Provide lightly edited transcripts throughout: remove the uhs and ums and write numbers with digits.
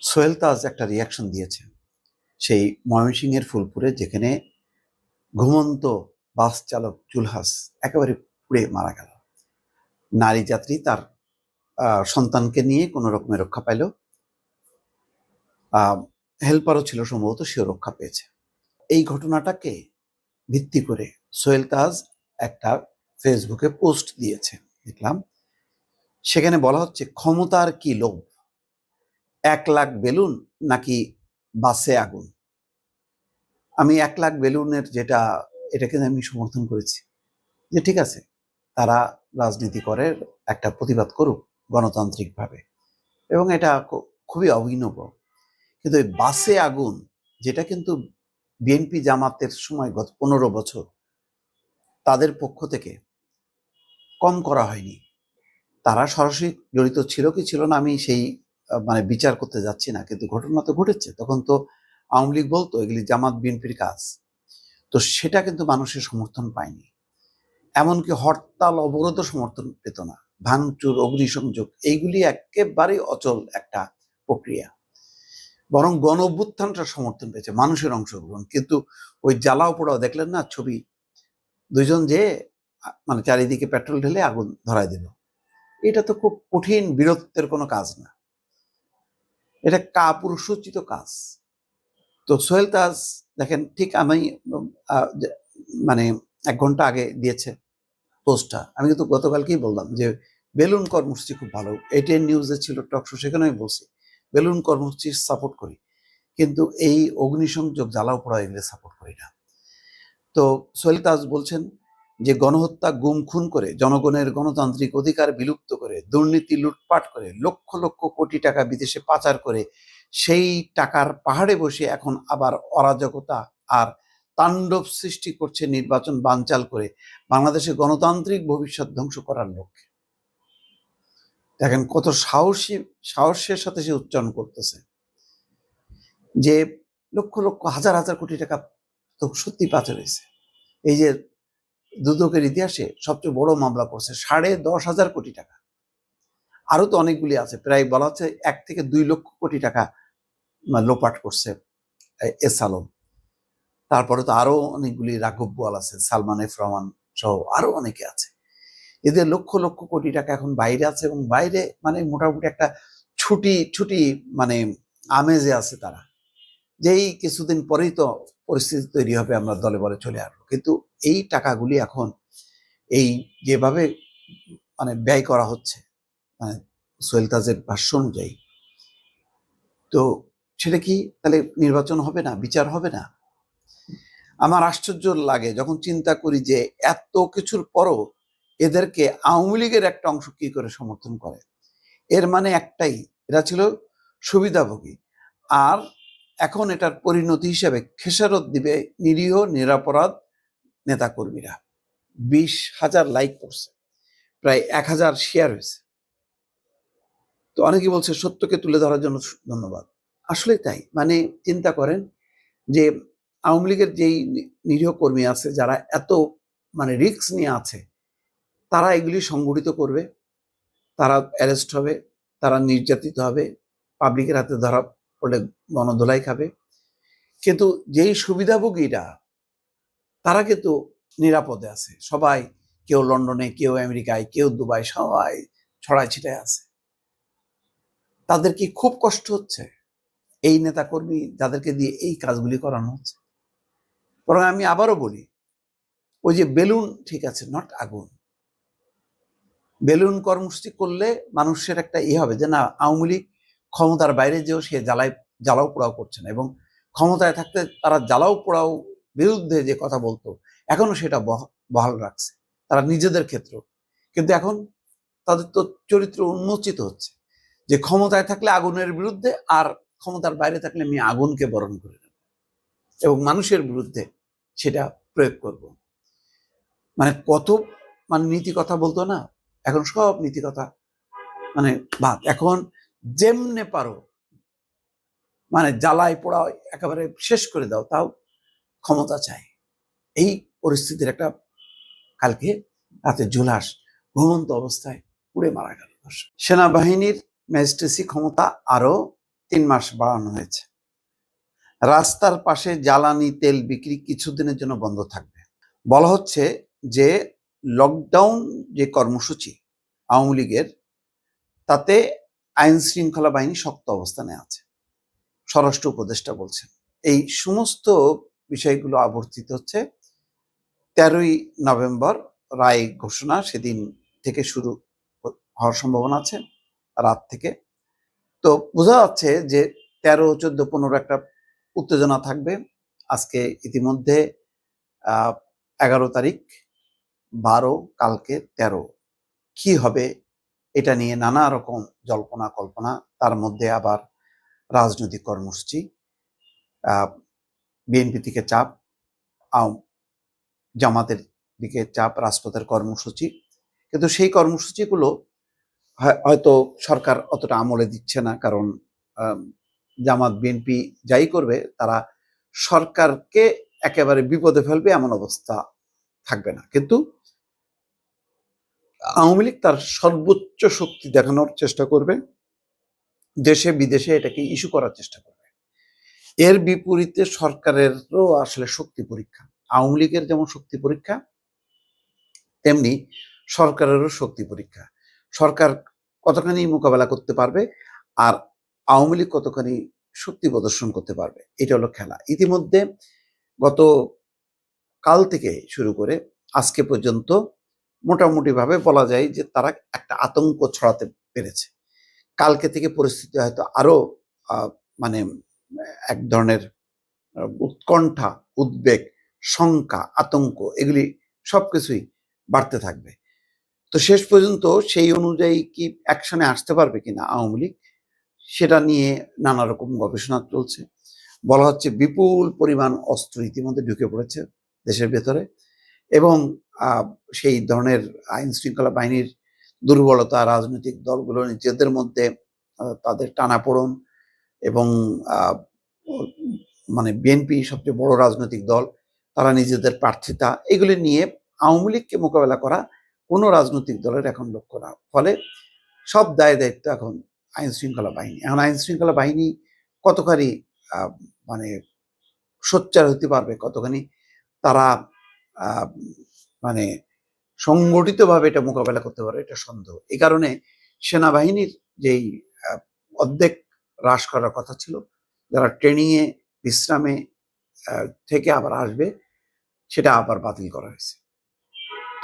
সোহেল তাজ একটা রিয়াকশন দিয়েছে সেই ময়মনসিংহের ফুলপুরে, যেখানে ঘুমন্ত বাস চালক জুলহাস একেবারে পুড়ে মারা গেল। নারী যাত্রী তার সন্তানকে নিয়ে কোনো রকমে রক্ষা পাইল, হেল্পারও ছিল সম্ভবত, সেও রক্ষা পেয়েছে। এই ঘটনাটাকে ভিত্তি করে সোহেল তাজ একটা ফেসবুকে পোস্ট দিয়েছে, দেখলাম। সেখানে বলা হচ্ছে, ক্ষমতার কি লোভ, 1 লাখ বেলুন নাকি বাসে আগুন। আমি 1 লাখ বেলুনের এটাকে আমি সমর্থন করেছি, যে ঠিক আছে, তারা রাজনীতি করে, একটা প্রতিবাদ করুক গণতান্ত্রিকভাবে, এবং এটা খুবই অভিনব। কিন্তু এই বাসে আগুন, যেটা কিন্তু বিএনপি জামাতের সময় গত 15 বছর তাদের পক্ষ থেকে কম করা হয়নি। তারা সরাসরি জড়িত ছিল কি ছিল না আমি সেই বিচার করতে যাচ্ছি না, কিন্তু ঘটনা তো ঘটেছে। তখন তো আওয়ামী লীগ বলতো এগুলি জামাত বিএনপির কাজ, তো সেটা কিন্তু মানুষের সমর্থন পায়নি। এমনকি হরতাল অবরোধ সমর্থন পেত না, ভাঙচুর, অগ্নিসংযোগ, এইগুলি একেবারেই অচল একটা প্রক্রিয়া। বরং গণ অভ্যুত্থানটা সমর্থন পেয়েছে, মানুষের অংশগ্রহণ। কিন্তু ওই জ্বালাও পোড়াও দেখলেন না ছবি, দুইজন যে চারিদিকে পেট্রোল ঢেলে আগুন ধরায় দিল। এটা তো খুব কঠিন বীরত্বের কোনো কাজ না, এটা কাপুরুষোচিত কাজ। তো সোহেল তাজ দেখেন, ঠিক আমি 1 ঘন্টা আগে দিয়েছে পোস্টটা। আমি কিন্তু গতকালকেই বললাম যে বেলুন কর্মসূচি খুব ভালো, এটিএন নিউজে ছিল টকশো, সেখানে আমি বলছি বেলুন কর্মসূচি সাপোর্ট করি, কিন্তু এই অগ্নিসংযোগ, জ্বালাও পোড়া এগুলো সাপোর্ট করি না। তো সোহেল তাজ বলছেন যে গণহত্যা, গুম খুন করে, জনগণের গণতান্ত্রিক অধিকার বিলুপ্ত করে, দুর্নীতি লুটপাট করে, লক্ষ লক্ষ কোটি টাকা বিদেশে পাচার করে, সেই টাকার পাহাড়ে বসে এখন আবার অরাজকতা আর তাণ্ডব সৃষ্টি করছে নির্বাচন বানচাল করে বাংলাদেশের গণতান্ত্রিক ভবিষ্যৎ ধ্বংস করার লক্ষ্যে। দেখেন কত সাহসের সাথে সে উচ্চারণ করতেছে যে লক্ষ লক্ষ হাজার হাজার কোটি টাকা তো সত্যি পাচার হয়েছে। এই যে দুদকের ইতিহাসে সবচেয়ে বড় মামলা করছে 10,500 কোটি টাকা। আরো তো অনেকগুলি আছে, প্রায় বলা হচ্ছে 1 থেকে 2 লক্ষ কোটি টাকা লোপাট করছে এস আলম। তারপরে তো আরো অনেকগুলি রাঘব বোয়াল আছে, সালমান এফ রহমান সহ আরো অনেকে আছে। এদের লক্ষ লক্ষ কোটি টাকা এখন বাইরে আছে, এবং বাইরে মোটামুটি একটা ছুটি ছুটি আমেজে আছে তারা, যেই কিছুদিন পরেই তো পরিস্থিতি তৈরি হবে, আমরা দলে বলে চলে আসবো। কিন্তু এই টাকাগুলি এখন এই যেভাবে ব্যয় করা হচ্ছে, সোহেল তাজের ভাষ্য অনুযায়ী, তো সেটা কি তাহলে নির্বাচন হবে না, বিচার হবে না? আমার আশ্চর্য লাগে যখন চিন্তা করি যে এত কিছুর পরও এদেরকে আওয়ামী লীগের একটা অংশ কি করে সমর্থন করে। এর মানে একটাই, এরা ছিল সুবিধাভোগী, আর এখন এটার পরিণতি হিসেবে খেসারত দিবে নিরীহ নিরাপরাধ নেতাকর্মীরা। 20,000 লাইক করছে, প্রায় 1,000 শেয়ার হয়েছে। তো অনেকে বলছে সত্যকে তুলে ধরার জন্য ধন্যবাদ। আসলে তাই, চিন্তা করেন যে আওয়ামী লীগের যেই নিরীহ কর্মী আছে, যারা এত রিস্ক নিয়ে আছে, তারা এগুলি সংগঠিত করবে, তারা অ্যারেস্ট হবে, তারা নির্যাতিত হবে, পাবলিকের হাতে ধরা পড়লে গণধোলাই খাবে। কিন্তু যেই সুবিধাভোগীরা, তারা কিন্তু নিরাপদে আছে। সবাই, কেউ লন্ডনে, কেউ আমেরিকায়, কেউ দুবাই, সবাই ছড়ায় ছিটায় আছে। তাদের কি খুব কষ্ট হচ্ছে এই নেতাকর্মী যাদেরকে দিয়ে এই কাজগুলি করানো হচ্ছে? বরং আমি আবারও বলি, ওই যে বেলুন, ঠিক আছে, নট আগুন। বেলুন কর্মসূচি করলে মানুষের একটা হবে যে না, আওয়ামী লীগ ক্ষমতার বাইরে যেও সে জ্বালাও পোড়াও করছে না, এবং ক্ষমতায় থাকতে তারা জ্বালাও পোড়াও বিরুদ্ধে যে কথা বলতো, এখনো সেটা বহাল রাখছে তারা নিজেদের ক্ষেত্র। কিন্তু এখন তাদের তো চরিত্র উন্মোচিত হচ্ছে যে ক্ষমতায় থাকলে আগুনের বিরুদ্ধে, আর ক্ষমতার বাইরে থাকলে আমি আগুনকে বরণ করে নেব এবং মানুষের বিরুদ্ধে সেটা প্রয়োগ করব। কত নীতি কথা বলতো না, এখন সব নীতি কথা বাদ। এখন যেমনে পারো জ্বালায় পোড়াও, একেবারে শেষ করে দাও, তাও ক্ষমতা চাই। এই পরিস্থিতির একটা, কালকে রাতে জুলাস ঘুমন্ত অবস্থায় পুড়ে মারা গেল। সেনাবাহিনীর ম্যাজিস্ট্রেসি ক্ষমতা আরো 3 মাস বাড়ানো হয়েছে। রাস্তার পাশে জ্বালানি তেল বিক্রি কিছুদিনের জন্য বন্ধ থাকবে। বলা হচ্ছে যে লকডাউন যে কর্মসূচি আওয়ামী লীগের, তাতে আইন শৃঙ্খলা বাহিনী শক্ত অবস্থানে আছে, স্বরাষ্ট্র উপদেষ্টা বলছেন। এই সমস্ত বিষয়গুলো আবর্তিত হচ্ছে 13ই নভেম্বর রায় ঘোষণা, সেদিন থেকে শুরু হওয়ার সম্ভাবনা আছে রাত থেকে। তো বোঝা যাচ্ছে যে 13, 14, 15 একটা উত্তেজনা থাকবে। আজকে ইতিমধ্যে 11 তারিখ, 12, কালকে 13, কি হবে এটা নিয়ে নানা রকম জল্পনা কল্পনা। তার মধ্যে আবার রাজনৈতিক কর্মসূচি, বিএনপি থেকে চাপ, জামাতের দিকে চাপ, রাজপথের কর্মসূচি। কিন্তু সেই কর্মসূচিগুলো হয়তো সরকার অতটা আমলে দিচ্ছে না, কারণ জামাত বিএনপি যাই করবে তারা সরকারকে একেবারে বিপদে ফেলবে এমন অবস্থা থাকবে না। কিন্তু আওয়ামী লীগ তার সর্বোচ্চ শক্তি দেখানোর চেষ্টা করবে, দেশে বিদেশে এটাকে ইস্যু করার চেষ্টা করবে। এর বিপরীতে সরকারেরও আসলে শক্তি পরীক্ষা। আওয়ামী লীগের যেমন শক্তি পরীক্ষা, তেমনি সরকারেরও শক্তি পরীক্ষা। সরকার কতখানি মোকাবেলা করতে পারবে আর আওয়ামী লীগ কতখানি শক্তি প্রদর্শন করতে পারবে, এটা হলো খেলা। ইতিমধ্যে গত কাল থেকে শুরু করে আজকে পর্যন্ত মোটামুটিভাবে বলা যায় যে তারা একটা আতঙ্ক ছড়াতে পেরেছে। কালকে থেকে পরিস্থিতি হয়তো আরো মানে এক ধরনের উৎকণ্ঠা, উদ্বেগ, শঙ্কা, আতঙ্ক, এগুলি সবকিছুই বাড়তে থাকবে। তো শেষ পর্যন্ত সেই অনুযায়ী কি অ্যাকশনে আসতে পারবে কিনা আওয়ামী লীগ, সেটা নিয়ে নানা রকম গবেষণা চলছে। বলা হচ্ছে বিপুল পরিমাণ অস্ত্র ইতিমধ্যে ঢুকে পড়েছে দেশের ভেতরে, এবং সেই ধরনের আইন শৃঙ্খলা বাহিনীর দুর্বলতা, রাজনৈতিক দলগুলো নিজেদের মধ্যে তাদের টানাপোড়েন, এবং মানে বিএনপি সবচেয়ে বড় রাজনৈতিক দল, তারা নিজেদের প্রার্থিতা, এগুলি নিয়ে আওয়ামী লীগকে মোকাবেলা করা কোনো রাজনৈতিক দলের এখন লক্ষ্য না। ফলে সব দায় দায়িত্ব এখন আইন শৃঙ্খলা বাহিনী। এখন আইন শৃঙ্খলা বাহিনী কতখানি মানে সোচ্চার হতে পারবে, কতখানি তারা মানে সংগঠিতভাবে এটা মোকাবেলা করতে পারবে, এটা সন্দেহ। এই কারণে সেনাবাহিনীর যেই অর্ধেক হ্রাস করার কথা ছিল, যারা ট্রেনিংয়ে বিশ্রামে থেকে আবার আসবে, সেটা আবার বাতিল করা হয়েছে।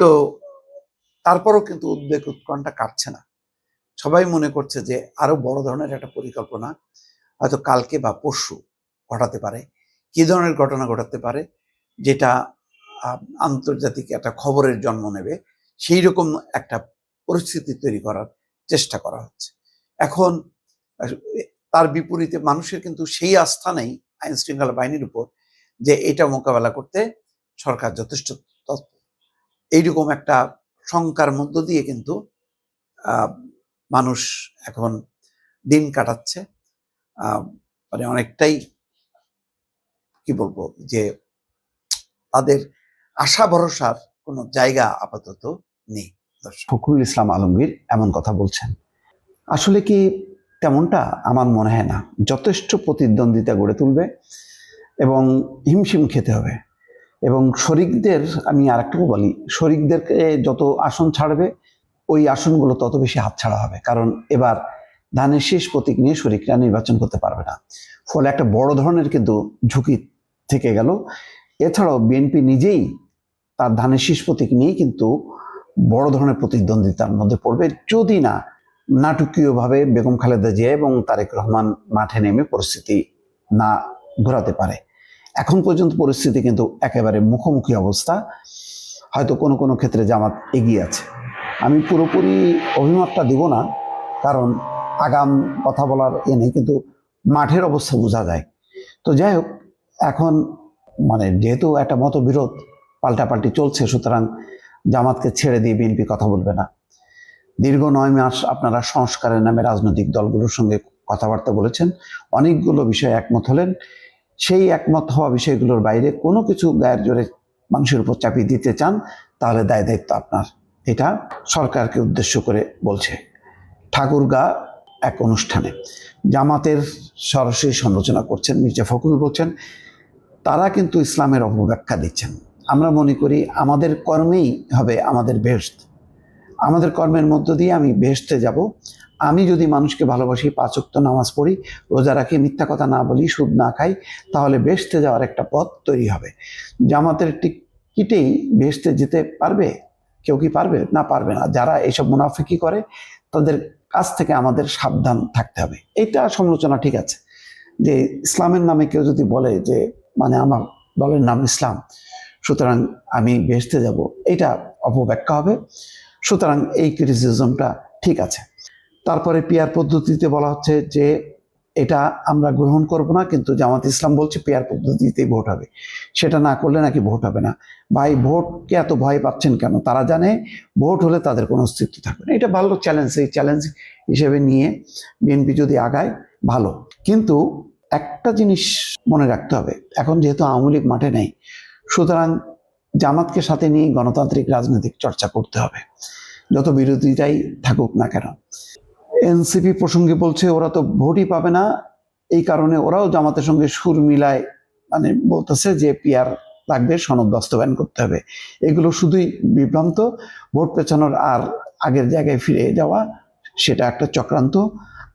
তো তারপরও কিন্তু উদ্বেগ উৎকণ্ঠা কাটছে না। সবাই মনে করছে যে আরো বড় ধরনের একটা পরিকল্পনা হয়তো কালকে বা পরশু ঘটাতে পারে। কি ধরনের ঘটনা ঘটাতে পারে, যেটা আন্তর্জাতিক একটা খবরের জন্ম নেবে, সেই রকম একটা পরিস্থিতি তৈরি করার চেষ্টা করা হচ্ছে। এখন তার বিপরীতে মানুষের কিন্তু সেই আস্থা নেই আইন শৃঙ্খলা বাহিনীর উপর যে এটা মোকাবেলা করতে সরকার যথেষ্ট তৎপর। এইরকম একটা শঙ্কার মধ্য দিয়ে কিন্তু মানুষ এখন দিন কাটাচ্ছে। মানে অনেকটাই কি বলবো, যে তাদের আশা ভরসার কোনো জায়গা আপাতত নেই। ফখরুল ইসলাম আলমগীর এমন কথা বলছেন। আসলে কি তেমনটা? আমার মনে হয় না। যথেষ্ট প্রতিদ্বন্দ্বিতা গড়ে তুলবে এবং হিমশিম খেতে হবে। এবং শরিকদের, আমি আরেকটু বলি, শরিকদেরকে যত আসন ছাড়বে ওই আসনগুলো তত বেশি হাতছাড়া হবে। কারণ এবার ধানের শীষ প্রতীক নিয়ে শরিকরা নির্বাচন করতে পারবে না। ফলে একটা বড় ধরনের কিন্তু ঝুঁকি থেকে গেল। এছাড়াও বিএনপি নিজেই তার ধানের শীষ প্রতীক নিয়েই কিন্তু বড় ধরনের প্রতিদ্বন্দ্বিতার মধ্যে পড়বে, যদি না নাটকীয়ভাবে বেগম খালেদা জিয়া এবং তারেক রহমান মাঠে নেমে পরিস্থিতি না ঘোরাতে পারে। এখন পর্যন্ত পরিস্থিতি কিন্তু একেবারে মুখোমুখি অবস্থা। হয়তো কোনো কোনো ক্ষেত্রে জামাত এগিয়ে আছে। আমি পুরোপুরি অভিমতটা দেব না, কারণ আগাম কথা বলার নেই, কিন্তু মাঠের অবস্থা বোঝা যায়। তো যাই হোক, এখন মানে যেহেতু একটা মতবিরোধ পাল্টাপাল্টি চলছে, সুতরাং জামাতকে ছেড়ে দিয়ে বিএনপি কথা বলবে না। দীর্ঘ 9 মাস আপনারা সংস্কারের নামে রাজনৈতিক দলগুলোর সঙ্গে কথাবার্তা বলেছেন, অনেকগুলো বিষয়ে একমত হলেন। সেই একমত হওয়া বিষয়গুলোর বাইরে কোনো কিছু গায়ের জোরে মানুষের উপর চাপিয়ে দিতে চান, তাহলে দায় দায়িত্ব আপনার। এটা সরকারকে উদ্দেশ্য করে বলছে। ঠাকুরগাঁ এক অনুষ্ঠানে জামাতের সরাসরি সমালোচনা করছেন। মির্জা ফখরুল বলছেন তারা কিন্তু ইসলামের অপব্যাখ্যা দিচ্ছেন। আমরা মনে করি আমাদের কর্মেই হবে আমাদের বেহেশত, আমাদের কর্মের মধ্য দিয়ে আমি বেহেশতে যাব। আমি যদি মানুষকে ভালোবাসি, 5 ওয়াক্ত নামাজ পড়ি, রোজা রাখি, মিথ্যা কথা না বলি, সুদ না খাই, তাহলে বেহেশতে যাওয়ার একটা পথ তৈরি হবে। জামাতের টিকিটেই বেহেশতে যেতে পারবে? কেউ কি পারবে? না, পারবে না। যারা এইসব মুনাফিকি করে তাদের কাছ থেকে আমাদের সাবধান থাকতে হবে। এটা সমালোচনা ঠিক আছে, যে ইসলামের নামে কেউ যদি বলে যে মানে আমার দলের নাম ইসলাম, সুতরাং আমি বেহেশতে যাব, এটা অপব্যাখ্যা হবে। সুতরাং এই ক্রিটিসিজমটা ঠিক আছে। তারপরে পিয়ার পদ্ধতিতে বলা হচ্ছে যে এটা আমরা গ্রহণ করব না, কিন্তু জামাত ইসলাম বলছে পিয়ার পদ্ধতিতেই ভোট হবে। সেটা না করলে নাকি ভোট হবে না। ভাই, ভোটকে এত ভয় পাচ্ছেন কেন? তারা জানে ভোট হলে তাদের কোনো অস্তিত্ব থাকবে না। এটা ভালো চ্যালেঞ্জ, এই চ্যালেঞ্জ হিসেবে নিয়ে বিএনপি যদি আগায় ভালো। কিন্তু একটা জিনিস মনে রাখতে হবে, এখন যেহেতু আওয়ামী লীগ মাঠে নেই, সুতরাং জামাতকে সাথে নিয়ে গণতান্ত্রিক রাজনৈতিক চর্চা করতে হবে, যত বিরোধিতাই থাকুক না কেন। এনসিপি প্রসঙ্গে বলছে ওরা তো ভোটই পাবে না, এই কারণে ওরাও জামাতের সঙ্গে সুর মিলায় মানে বলতেছে যে পিয়ার লাগবে, সনদ বাস্তবায়ন করতে হবে। এগুলো শুধুই বিভ্রান্ত, ভোট পেছানোর আর আগের জায়গায় ফিরে যাওয়া, সেটা একটা চক্রান্ত।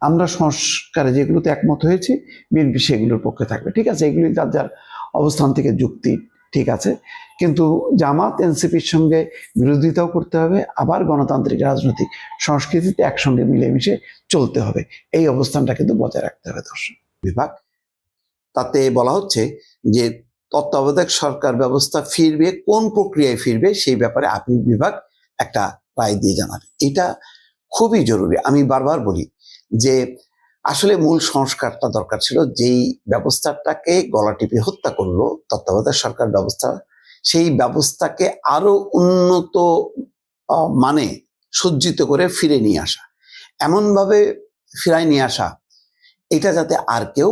আমরা সংস্কারে যেগুলোতে একমত হয়েছি, বিএনপি সেগুলোর পক্ষে থাকবে। ঠিক আছে, এগুলি যার যার অবস্থান থেকে যুক্তি, ঠিক আছে। কিন্তু জামাত এনসিপির সঙ্গে বিরোধিতাও করতে হবে, আবার গণতান্ত্রিক রাজনৈতিক সংস্কৃতিতে একসঙ্গে মিলেমিশে চলতে হবে। এই অবস্থানটা কিন্তু বজায় রাখতে হবে। দর্শক বিভাগ তাতে বলা হচ্ছে যে তত্ত্বাবধায়ক সরকার ব্যবস্থা ফিরবে, কোন প্রক্রিয়ায় ফিরবে সেই ব্যাপারে আপিল বিভাগ একটা রায় দিয়ে জানাবে। এটা খুবই জরুরি। আমি বারবার বলি যে আসলে মূল সংস্কারটা দরকার ছিল। যেই ব্যবস্থাটাকে গলা টিপে হত্যা করলো তত্ত্বাবধায়ক সরকার ব্যবস্থা, সেই ব্যবস্থাকে আরো উন্নত মানে সজ্জিত করে ফিরে নিয়ে আসা, এমনভাবে ফিরায় নিয়ে আসা, এটা যাতে আর কেউ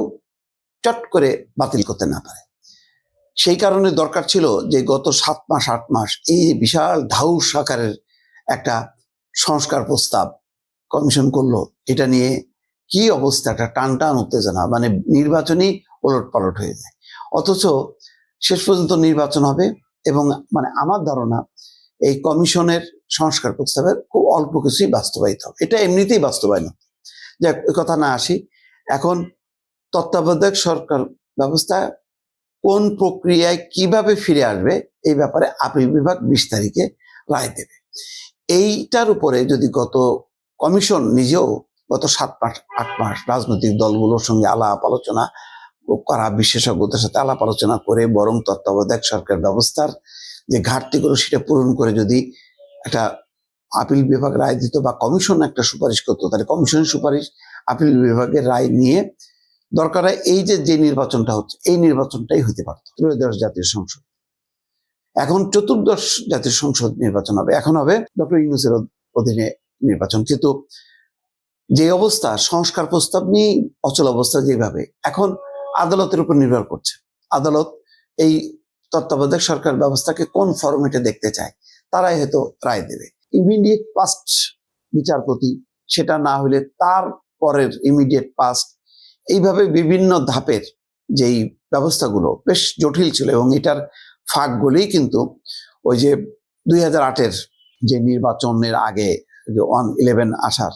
চট করে বাতিল করতে না পারে। সেই কারণে দরকার ছিল যে গত 7 মাস 8 মাস এই বিশাল ঢাউস আকারের একটা সংস্কার প্রস্তাব কমিশন করলো। এটা নিয়ে কি অবস্থা, একটা টান টান উত্তেজনা, মানে নির্বাচনই ওলট পালট হয়ে যায়। অথচ শেষ পর্যন্ত নির্বাচন হবে এবং মানে আমার ধারণা এই কমিশনের সংস্কার প্রস্তাবের খুব অল্প কিছুই বাস্তবায়িত হবে। এটা এমনিতেই বাস্তবায়ন। যাক, ওই কথা না আসি। এখন তত্ত্বাবধায়ক সরকার ব্যবস্থা কোন প্রক্রিয়ায় কিভাবে ফিরে আসবে এই ব্যাপারে আপিল বিভাগ 20 তারিখে রায় দেবে। এইটার উপরে যদি গত কমিশন নিজেও গত 7 মাস 8 মাস রাজনৈতিক দলগুলোর সঙ্গে আলাপ আলোচনা করা, বিশেষজ্ঞদের সাথে আলাপ আলোচনা করে বরং তত্ত্বাবধায়ক সরকার ব্যবস্থার যে ঘাটতিগুলো সেটা পূরণ করে যদি একটা আপিল বিভাগ রায় দিত বা কমিশন একটা সুপারিশ করতো, তাহলে কমিশনের সুপারিশ আপিল বিভাগের রায় নিয়ে দরকার হয় এই যে নির্বাচনটা হচ্ছে এই নির্বাচনটাই হতে পারত। 13শ জাতীয় সংসদ, এখন 14শ জাতীয় সংসদ নির্বাচন হবে। এখন হবে ডক্টর ইউনূসের অধীনে নির্বাচন। কিন্তু যে অবস্থা, সংস্কার প্রস্তাব নিয়ে অচল অবস্থা যেভাবে, এখন আদালতের উপর নির্ভর করছে। আদালত এই তত্ত্বাবধায়ক সরকার ব্যবস্থাকে কোন ফরম্যাটে দেখতে চায়, তারাই হয়তো রায় দেবে। ইমিডিয়েট পাস্ট বিচারপতি, সেটা না হলে তার পরের ইমিডিয়েট পাস্ট, এইভাবে বিভিন্ন ধাপের যেই ব্যবস্থাগুলো বেশ জটিল ছিল। এবং এটার ফাঁকগুলোই কিন্তু ওই যে 2008-এর যে নির্বাচনের আগে 1/11 আসার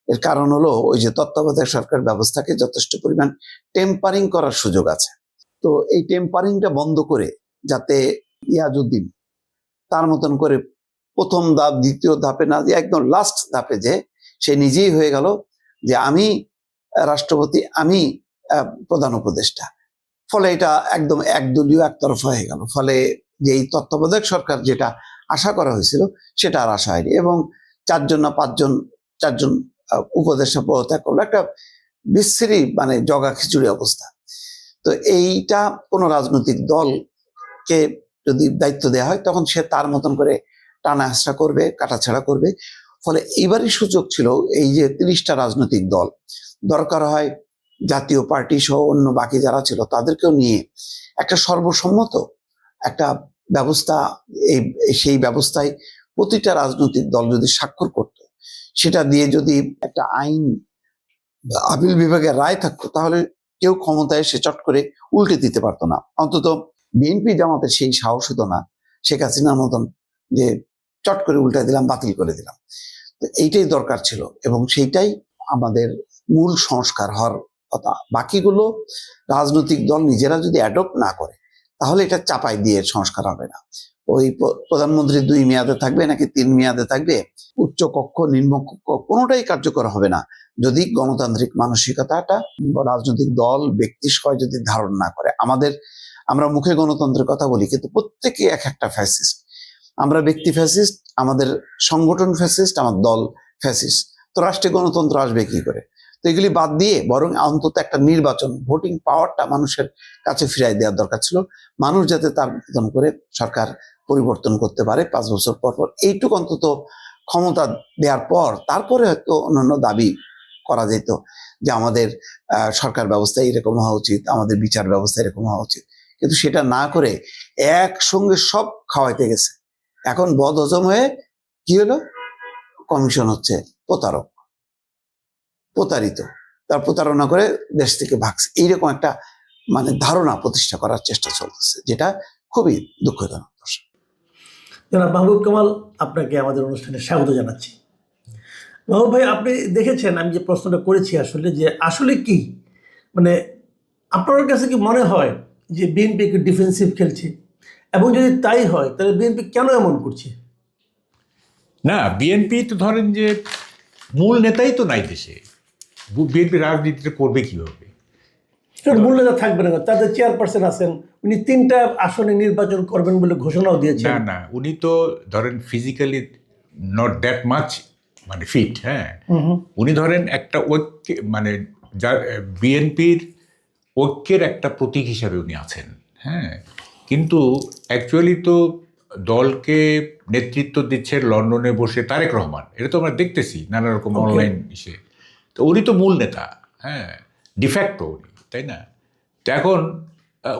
এর কারণ হলো ওই যে তত্ত্বাবধায়ক সরকার ব্যবস্থাকে যথেষ্ট পরিমাণ টেম্পারিং করার সুযোগ আছে। তো এই টেম্পারিংটা বন্ধ করে যাতে ইয়াজউদ্দিন তার মতন করে প্রথম ধাপ দ্বিতীয় ধাপে না দিয়ে একদম লাস্ট ধাপে যে সে নিজেই হয়ে গেল যে আমি রাষ্ট্রপতি, আমি প্রধান উপদেষ্টা। ফলে এটা একদম একদলীয় একতরফা হয়ে গেল। ফলে যে এই তত্ত্বাবধায়ক সরকার যেটা আশা করা হয়েছিল সেটা আর আশা হয়নি এবং 4জন না 4জন উপদেষ্টা পদত্যাগ করলো। একটা বিশ্রী মানে জগা খিচুড়ি অবস্থা। তো এইটা কোনো রাজনৈতিক দলকে যদি দায়িত্ব দেওয়া হয় তখন সে তার মতন করে টানা হাসা করবে, কাটাছাড়া করবে। ফলে এইবারই সুযোগ ছিল এই যে 30টা রাজনৈতিক দল, দরকার হয় জাতীয় পার্টি সহ অন্য বাকি যারা ছিল তাদেরকেও নিয়ে একটা সর্বসম্মত একটা ব্যবস্থা, সেই ব্যবস্থায় প্রতিটা রাজনৈতিক দল যদি স্বাক্ষর করত, সেটা দিয়ে যদি একটা আইন আপিল বিভাগের রায় থাকতো, তাহলে কেউ ক্ষমতায় এসে চট করে উল্টে দিতে পারতো না। অন্তত বিএনপি জামাতের সেই সাহস হতো না শেখ হাসিনার মতন যে চট করে উল্টে দিলাম, বাতিল করে দিলাম। তো এইটাই দরকার ছিল, এবং সেইটাই আমাদের মূল সংস্কার হওয়ার কথা। বাকিগুলো রাজনৈতিক দল নিজেরা যদি অ্যাডপ্ট না করে, তাহলে এটা চাপাই দিয়ে সংস্কার হবে না। ওই প্রধানমন্ত্রী 2 মেয়াদে থাকবে নাকি 3 মেয়াদে থাকবে, উচ্চ কক্ষ নিম্ন কক্ষ কোনোটাই কার্যকর হবে না যদি গণতান্ত্রিক মানসিকতাটা রাজনৈতিক দল ব্যক্তি সবাই যদি ধারণ না করে। আমরা মুখে গণতন্ত্রের কথা বলি, কিন্তু প্রত্যেকে এক একটা ফ্যাসিস্ট। আমরা ব্যক্তি ফ্যাসিস্ট, আমাদের সংগঠন ফ্যাসিস্ট, আমার দল ফ্যাসিস্ট। তো রাষ্ট্রে গণতন্ত্র আসবে কি করে? তো এগুলি বাদ দিয়ে বরং অন্তত একটা নির্বাচন, ভোটিং পাওয়ারটা মানুষের কাছে ফিরাই দেওয়ার দরকার ছিল। মানুষ যাতে তার মতন করে সরকার পরিবর্তন করতে পারে 5 বছর পর পর, এইটুকু অন্তত ক্ষমতা দেওয়ার পর তারপরে হয়তো অন্যান্য দাবি করা যেত যে আমাদের সরকার ব্যবস্থা এরকম হওয়া উচিত, আমাদের বিচার ব্যবস্থা এরকম হওয়া উচিত। কিন্তু সেটা না করে একসঙ্গে সব খাওয়াইতে গেছে। এখন বদ হজম হয়ে কি হলো? কমিশন হচ্ছে প্রতারক, প্রতারিত, তার প্রতারণা করে দেশ থেকে ভাগছে, এইরকম একটা ধারণা প্রতিষ্ঠা করার চেষ্টা চলতেছে, যেটা খুবই দুঃখজনক। জনাব মাহবুব কামাল, আপনাকে আমাদের অনুষ্ঠানে স্বাগত জানাচ্ছি। মাহবুব ভাই, আপনি দেখেছেন আমি যে প্রশ্নটা করেছি আসলে কি আপনার কাছে কি মনে হয় যে বিএনপি একটু ডিফেন্সিভ খেলছে, এবং যদি তাই হয় তাহলে বিএনপি কেন এমন করছে? না, বিএনপি তো ধরেন যে মূল নেতাই তো নাই দেশে, বিএনপি রাজনীতিটা করবে কিভাবে? মূল নেতা থাকবে না, তাদের চেয়ারপারসন আছেন, উনি 3টা আসনে নির্বাচন করবেন বলে ঘোষণাও দিয়েছেন। না না, উনি তো ধরেন physically not that much fit. হ্যাঁ, উনি ধরেন একটা ঐক্য যার বিএনপির ঐক্যের একটা প্রতীক হিসাবে উনি আছেন। হ্যাঁ, কিন্তু অ্যাকচুয়ালি তো দলকে নেতৃত্ব দিচ্ছে লন্ডনে বসে তারেক রহমান, এটা তো আমরা দেখতেছি নানা রকম অনলাইন ইসে। তো উনি তো মূল নেতা, হ্যাঁ, ডিফ্যাক্টো উনি, তাই না? তো এখন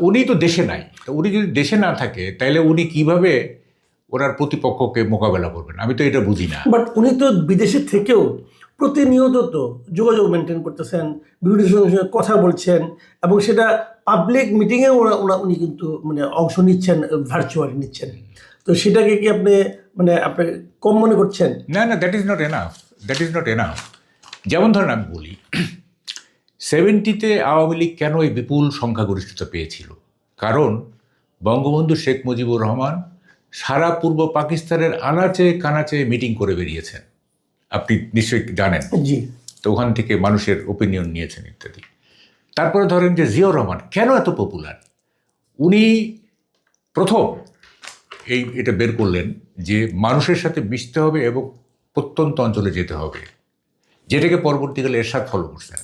উনি তো দেশে নাই, তো উনি যদি দেশে না থাকে তাহলে উনি কিভাবে ওনার প্রতিপক্ষকে মোকাবেলা করবেন? আমি তো এটা বুঝি না। বাট উনি তো বিদেশে থেকেও প্রতিনিয়ত তো যোগাযোগ মেনটেন করতেছেন, বিভিন্ন সঙ্গে কথা বলছেন, এবং সেটা পাবলিক মিটিংয়ে উনি কিন্তু অংশ নিচ্ছেন, ভার্চুয়ালি নিচ্ছেন। তো সেটাকে কি আপনি আপনি কম মনে করছেন? না না, that is not enough, that is not enough. যেমন ধরেন আমি বলি, 70-তে আওয়ামী লীগ কেন এই বিপুল সংখ্যাগরিষ্ঠতা পেয়েছিল? কারণ বঙ্গবন্ধু শেখ মুজিবুর রহমান সারা পূর্ব পাকিস্তানের আনাচে কানাচে মিটিং করে বেরিয়েছেন, আপনি নিশ্চয়ই জানেন। জি। তো ওখান থেকে মানুষের ওপিনিয়ন নিয়েছেন ইত্যাদি। তারপরে ধরেন যে জিয়াউর রহমান কেন এত পপুলার? উনি প্রথম এটা বের করলেন যে মানুষের সাথে মিশতে হবে এবং প্রত্যন্ত অঞ্চলে যেতে হবে, যেটাকে পরবর্তীকালে এরশাদ ফলো করছেন।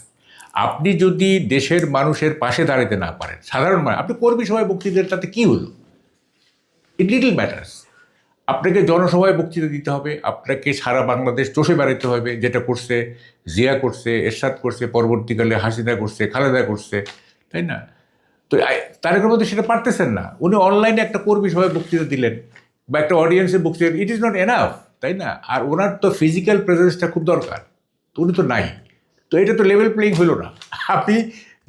আপনি যদি দেশের মানুষের পাশে দাঁড়াতে না পারেন, সাধারণ আপনি কর্মী সভায় বক্তৃতা দেন, তাতে কী হলো? ইট লিটল ম্যাটার্স। আপনাকে জনসভায় বক্তৃতা দিতে হবে, আপনাকে সারা বাংলাদেশ চষে বেড়াতে হবে, যেটা করছে জিয়া, করছে এরশাদ, করছে পরবর্তীকালে হাসিনা, করছে খালেদা, করছে, তাই না? তো তারেক রহমান সেটা পারতেছেন না। উনি অনলাইনে একটা কর্মী সভায় বক্তৃতা দিলেন বা একটা অডিয়েন্সে বক্তৃতা, ইট ইজ নট এনাফ, তাই না? আর ওনার তো ফিজিক্যাল প্রেজেন্সটা খুব দরকার, তো উনি তো নাই। তো এটা তো লেভেল প্লেইং হলো না। আপনি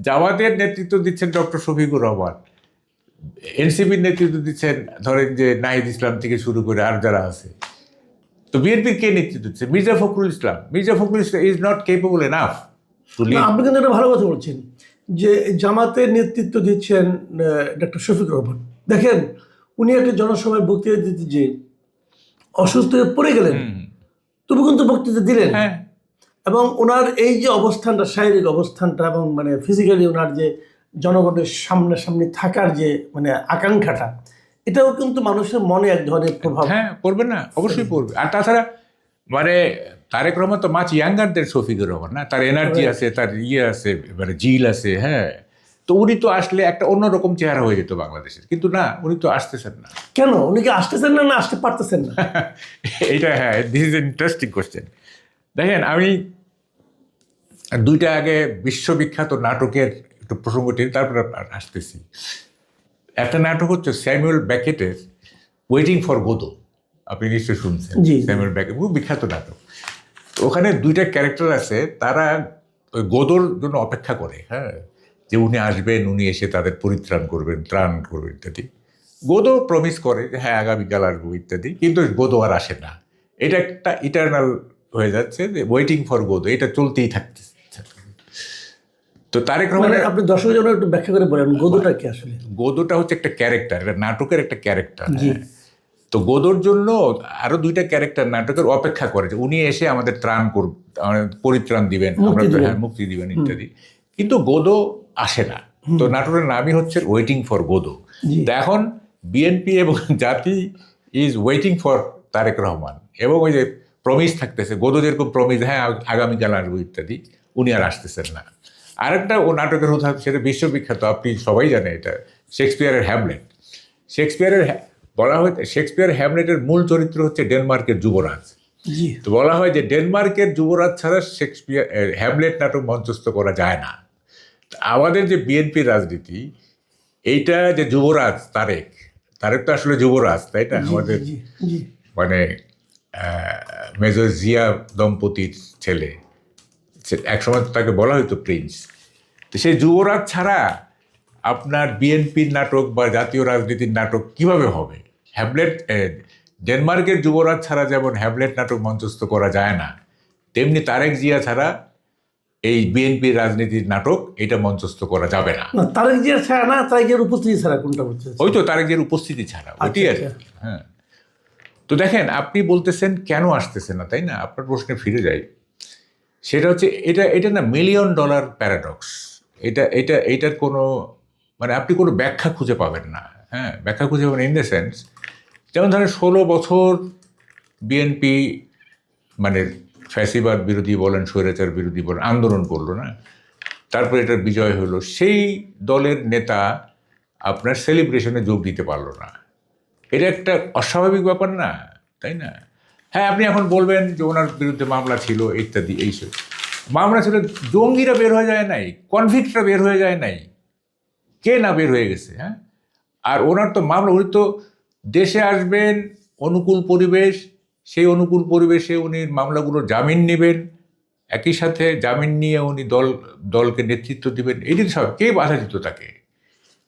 জামাতের নেতৃত্ব দিচ্ছেন ডক্টর শফিকুর রহমান, এনসিপির নেতৃত্ব দিচ্ছেন ধরেন যে নাহিদ ইসলাম থেকে শুরু করে আর যারা আছে। তো বিএনপির কে নেতৃত্ব দিচ্ছে? Mirza Fakhrul Islam. Mirza Fakhrul Islam is not capable enough to lead. আপনি কিন্তু একটা ভালো কথা বলছেন যে জামাতের নেতৃত্ব দিচ্ছেন ডক্টর শফিকুর রহমান। দেখেন, উনি একটা জনসভায় বক্তৃতা দিতে যে অসুস্থ হয়ে পড়ে গেলেন, তবু কিন্তু বক্তৃতা দিলেন। হ্যাঁ, এবং ওনার এই যে অবস্থানটা, শারীরিক অবস্থানটা, এবং ফিজিক্যালি ওনার যে জনগণের সামনাসামনি থাকার যে আকাঙ্ক্ষাটা, এটাও কিন্তু মানুষের মনে এক ধরনের প্রভাব। হ্যাঁ, পড়বে না, অবশ্যই পড়বে। আর তাছাড়া তারেক রহমান তো মাছ ইয়াঙ্গার দেন শফিকুর রহমান, না? তার এনার্জি আছে, তার আছে, জিল আছে। হ্যাঁ, তো উনি তো আসলে একটা অন্যরকম চেহারা হয়ে যেত বাংলাদেশের, কিন্তু না, উনি তো আসতেছেন না। কেন? উনি কি আসতেছেন না, না আসতে পারতেছেন না? এইটা, হ্যাঁ, দিস ইজ ইন্টারেস্টিং কোয়েশ্চেন। দেখেন, আমি 2টা আগে বিশ্ববিখ্যাত নাটকের একটু প্রসঙ্গ টেনে তারপরে আসতেছি। একটা নাটক হচ্ছে স্যামুয়েল ব্যাকেটের ওয়েটিং ফর গোদো, আপনি নিশ্চয়ই শুনছেন। জি। স্যামুয়েল ব্যাকেট খুব বিখ্যাত নাটক। ওখানে 2টা ক্যারেক্টার আছে, তারা ওই গোদোর জন্য অপেক্ষা করে, হ্যাঁ, যে উনি আসবেন, উনি এসে তাদের পরিত্রাণ করবেন, ত্রাণ করবেন ইত্যাদি। গোদো প্রমিস করে যে হ্যাঁ আগামীকাল আসবো ইত্যাদি, কিন্তু গোদো আর আসে না। এটা একটা ইটারনাল হয়ে যাচ্ছে, যে ওয়েটিং ফর গোদো, এটা চলতেই থাকতেছে। তো তারেক মানে রহমানের আপনি দর্শকের জন্য একটু ব্যাখ্যা করে বলেন গোদোটা কি আসলে? গোদোটা হচ্ছে একটা ক্যারেক্টার, এটা নাটকের একটা ক্যারেক্টার। জি। তো গোদোর জন্য আরো দুইটা ক্যারেক্টার নাটকের অপেক্ষা করে যে উনি এসে আমাদের ত্রাণ করবেন, আমাদের পরিত্রাণ দিবেন, আমরা তো হ্যাঁ মুক্তি দিবেন ইত্যাদি, কিন্তু গোদো আসে না। তো নাটকের নামই হচ্ছে ওয়েটিং ফর গোদো। তো এখন বিএনপি এবং জাতি is waiting for Tarique Rahman, এবং ওই যে প্রমিস থাকতেছে, গোদো যেরকম প্রমিস হ্যাঁ আগামীকাল আসবো ইত্যাদি, উনি আর আসতেছেন না। আরেকটা ও নাটকের উদাহরণ, সেটা বিশ্ববিখ্যাত, আপনি সবাই জানেন, এটা শেক্সপিয়ারের হ্যামলেট। শেক্সপিয়ারের বলা হয়, শেক্সপিয়ার হ্যামলেটের মূল চরিত্র হচ্ছে ডেনমার্কের যুবরাজ। জি। তো বলা হয় যে ডেনমার্কের যুবরাজ ছাড়া শেক্সপিয়ার হ্যামলেট নাটক মঞ্চস্থ করা যায় না। আমাদের যে বিএনপি রাজনীতি, এইটা যে যুবরাজ তারেক, তারেক তো আসলে যুবরাজ, তাই না? আমাদের জি জি মানে মেজর জিয়া দম্পতির ছেলে, একসময় তো তাকে বলা হতো প্রিন্স। তো সেই যুবরাজ ছাড়া আপনার বিএনপির নাটক বা জাতীয় রাজনীতির নাটক কিভাবে হবে? হ্যামলেট, ডেনমার্কের যুবরাজ ছাড়া যেমন হ্যামলেট নাটক মঞ্চস্থ করা যায় না, তেমনি তারেক জিয়া ছাড়া এই বিএনপির রাজনীতির নাটক এটা মঞ্চস্থ করা যাবে না। না, তারেক জিয়ার ছাড়া না, তারেক জিয়ার উপস্থিতি ছাড়া কোনটা বলছে? ওই তো তারেক জিয়ার উপস্থিতি ছাড়া, ওইটি আর কি। হ্যাঁ, তো দেখেন, আপনি বলতেছেন কেন আসতেছে না, তাই না? আপনার প্রশ্নে ফিরে যাই। সেটা হচ্ছে এটা এটা না $1 মিলিয়ন প্যারাডক্স। এটার কোনো মানে আপনি কোনো ব্যাখ্যা খুঁজে পাবেন না। হ্যাঁ, ব্যাখ্যা খুঁজে পাবেন ইন দ্য সেন্স, যেমন ধরেন 16 বছর বিএনপি মানে ফ্যাসিবাদ বিরোধী বলেন, স্বৈরাচার বিরোধী বলেন, আন্দোলন করলো না, তারপরে এটার বিজয় হলো। সেই দলের নেতা আপনার সেলিব্রেশনে যোগ দিতে পারলো না। এটা একটা অস্বাভাবিক ব্যাপার না, তাই না? হ্যাঁ, আপনি এখন বলবেন যে ওনার বিরুদ্ধে মামলা ছিল ইত্যাদি, এইসব মামলা ছিল, জঙ্গিরা বের হয়ে যায় নাই, কনভিক্টরা বের হয়ে যায় নাই, কে না বের হয়ে গেছে? হ্যাঁ, আর ওনার তো মামলা, উনি তো দেশে আসবেন, অনুকূল পরিবেশ, সেই অনুকূল পরিবেশে উনি মামলাগুলো জামিন নেবেন, একই সাথে জামিন নিয়ে উনি দলকে নেতৃত্ব দিবেন, এটি সব কে বাধা দিত তাকে?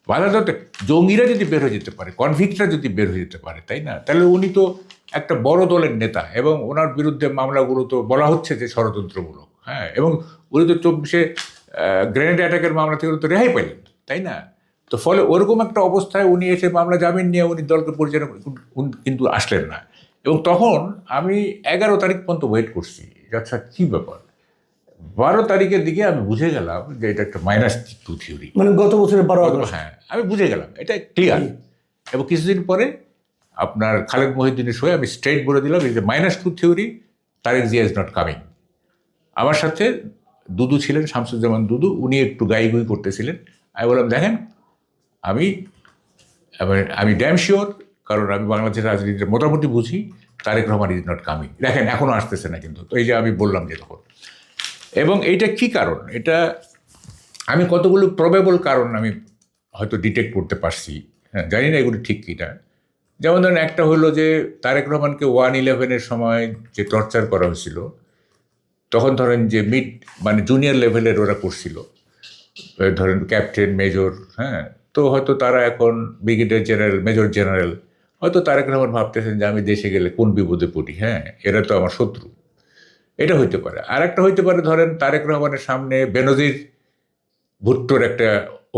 বাধা দিতে জঙ্গিরা যদি বের হয়ে যেতে পারে, কনভিক্টরা যদি বের হয়ে যেতে পারে, তাই না? তাহলে উনি তো একটা বড় দলের নেতা, এবং ওনার বিরুদ্ধে মামলাগুলো তো বলা হচ্ছে যে ষড়যন্ত্রমূলক। হ্যাঁ, এবং উনি তো 24-এ গ্রেনেড অ্যাটাকের মামলা থেকে তো রেহাই পেলেন, তাই না? তো ফলে ওরকম একটা অবস্থায় উনি এসে মামলা জামিন নিয়ে উনি দলকে পরিচালনা কিন্তু আসলেন না। এবং তখন আমি 11 তারিখ পর্যন্ত ওয়েট করছি, আচ্ছা কী ব্যাপার। 12 তারিখের দিকে আমি বুঝে গেলাম যে এটা একটা -2 থিওরি। মানে গত বছরের 12 আগস্ট। হ্যাঁ, আমি বুঝে গেলাম এটা ক্লিয়ার। এবং কিছুদিন পরে আপনার খালেদ মহিউদ্দিনের শোয়ে আমি স্ট্রেট বলে দিলাম, এই যে -2 theory, Tarique Zia is not coming. আমার সাথে দুদু ছিলেন, শামসুজ্জামান দুদু, উনি একটু গাইগুই করতেছিলেন। আমি বললাম দেখেন, আমি ড্যাম শিওর, কারণ আমি বাংলাদেশের রাজনীতির মোটামুটি বুঝি, Tarique Rahman is not coming. দেখেন এখনও আসতেছে না কিন্তু। তো এই যে আমি বললাম যে তখন, এবং এইটা কি কারণ, এটা আমি কতগুলো প্রবেবল কারণ আমি হয়তো ডিটেক্ট করতে পারছি। হ্যাঁ, জানি না এগুলো ঠিক কিনা। যেমন ধরেন, একটা হলো যে তারেক রহমানকে 1/11-এর সময় যে টর্চার করা হয়েছিল, তখন ধরেন যে মানে জুনিয়র লেভেলের ওরা করছিল, ধরেন ক্যাপ্টেন, মেজর, হ্যাঁ, তো হয়তো তারা এখন ব্রিগেডিয়ার জেনারেল, মেজর জেনারেল, হয়তো তারেক রহমান ভাবতেছেন যে আমি দেশে গেলে কোন বিপদে পড়ি, হ্যাঁ, এরা তো আমার শত্রু। এটা হইতে পারে। আর একটা হইতে পারে, ধরেন তারেক রহমানের সামনে বেনজির ভুট্টোর একটা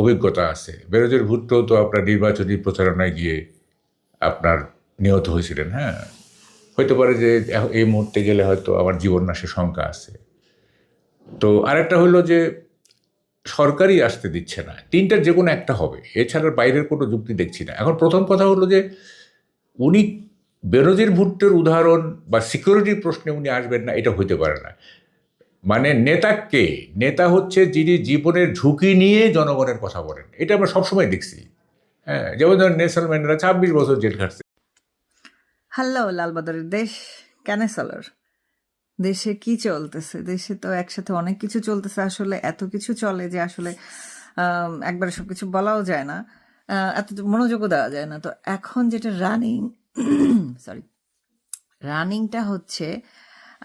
অভিজ্ঞতা আছে। বেনজির ভুট্টো তো আপনার নির্বাচনী প্রচারণায় গিয়ে আপনার নিহত হয়েছিলেন। হ্যাঁ, হইতে পারে যে এই মুহূর্তে গেলে হয়তো আমার জীবন নাশের শঙ্কা আছে। তো আরেকটা হলো যে সরকারই আসতে দিচ্ছে না। তিনটার যে কোনো একটা হবে, এছাড়া বাইরের কোনো যুক্তি দেখছি না। এখন প্রথম কথা হলো যে উনি বেনজির ভুট্টোর উদাহরণ বা সিকিউরিটির প্রশ্নে উনি আসবেন না, এটা হইতে পারে না। মানে নেতা কে? নেতা হচ্ছে যিনি জীবনের ঝুঁকি নিয়ে জনগণের কথা বলেন। এটা আমরা সবসময় দেখছি। হ্যাঁ, যেমন ধরেন নেলসন ম্যান্ডেলা 26 বছর জেল খাটছে। হ্যালো লালবাদরের দেশ কেন চলার? দেশে কি চলতেছে? দেশে তো একসাথে অনেক কিছু চলতেছে, আসলে এত কিছু চলে যে আসলে একবারে সবকিছু বলাও যায় না, এত মনোযোগও দেওয়া যায় না। তো এখন যেটা রানিংটা হচ্ছে,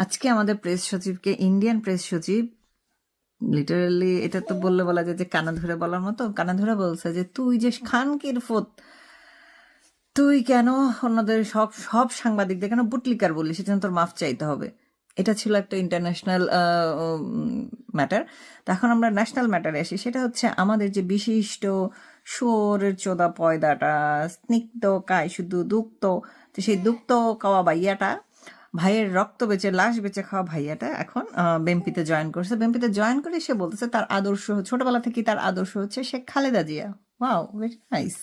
আজকে আমাদের প্রেস সচিবকে, ইন্ডিয়ান প্রেস সচিব লিটারালি এটা তো বললে বলা যায় যে কানা ধরে বলার মতো। কানা ধরে বলছে যে তুই যে খানকির ফুত, তুই কেন অন্যদের সব সব সাংবাদিকদের কেন বুটলিকার বললি, সেটা তোর মাফ চাইতে হবে। এটা ছিল একটা ইন্টারন্যাশনাল ম্যাটার। তো এখন আমরা ন্যাশনাল ম্যাটারে আসি, সেটা হচ্ছে আমাদের যে বিশিষ্ট শুয়োরের চোদা পয়দাটা, স্নিগ্ধ কায় শুধু দুক্ত, তো সেই দুক্ত খাওয়া ভাইয়াটা, ভাইয়ের রক্ত বেচে লাশ বেচে খাওয়া ভাইয়াটা এখন বিএনপিতে জয়েন করছে। বিএনপিতে জয়েন করে সে বলতেছে তার আদর্শ, ছোটবেলা থেকেই তার আদর্শ হচ্ছে Sheikh Khaleda Zia. Wow, very nice.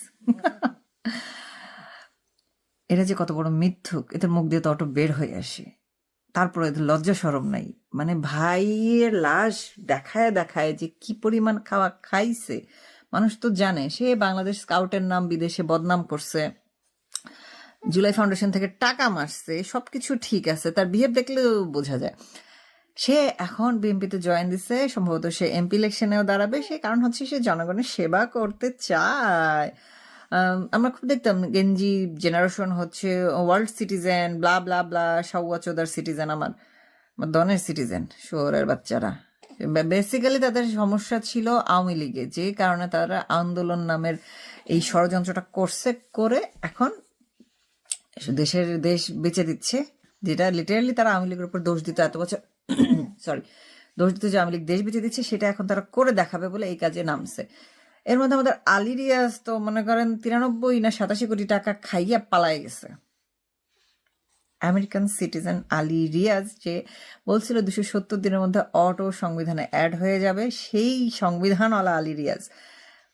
এরা যে কত বড় মিথ্যুক, এদের মুখ দিয়ে তো অটো বের হয়ে আসে, তারপরে এদের লজ্জা সরম নাই। মানে ভাইয়ের লাশ দেখায় দেখায় যে কি পরিমাণ খাওয়া খাইছে মানুষ তো জানে। সে বাংলাদেশ স্কাউটের নাম বিদেশে বদনাম করছে, জুলাই ফাউন্ডেশন থেকে টাকা মারছে, সবকিছু ঠিক আছে, তার বিহেভ দেখলেও বোঝা যায়। সে এখন বিএনপিতে জয়েন দিছে, সম্ভবত সে এমপি ইলেকশনেও দাঁড়াবে। সে কারণ হচ্ছে সে জনগণের সেবা করতে চায়। আমরা খুব দেখতাম গেঞ্জি জেনারেশন হচ্ছে ওয়ার্ল্ড সিটিজেন, ব্লা ব্লা ব্লা, সাউয়া চোদার সিটিজেন, আমার দনের সিটিজেন, শহরের বাচ্চারা। বেসিক্যালি তাদের সমস্যা ছিল আওয়ামী লীগে, যে কারণে তারা আন্দোলন নামের এই ষড়যন্ত্রটা করছে, করে এখন দেশ বেঁচে দিচ্ছে, যেটা লিটারালি তারা আওয়ামী লীগের উপর দোষ দিত এত বছর, সরি, দোষ দিত যে আওয়ামী লীগ দেশ বেঁচে দিচ্ছে, সেটা এখন তারা করে দেখাবে বলে এই কাজে নামছে। এর মধ্যে আমাদের আলী রিয়াজ তো মনে করেন 93 না 87 কোটি টাকা খাইয়া পালায় গেছে। আমেরিকান সিটিজেন আলী রিয়াজ যে বলছিল 270 দিনের মধ্যে অটো সংবিধানে অ্যাড হয়ে যাবে, সেই সংবিধানওয়ালা আলী রিয়াজ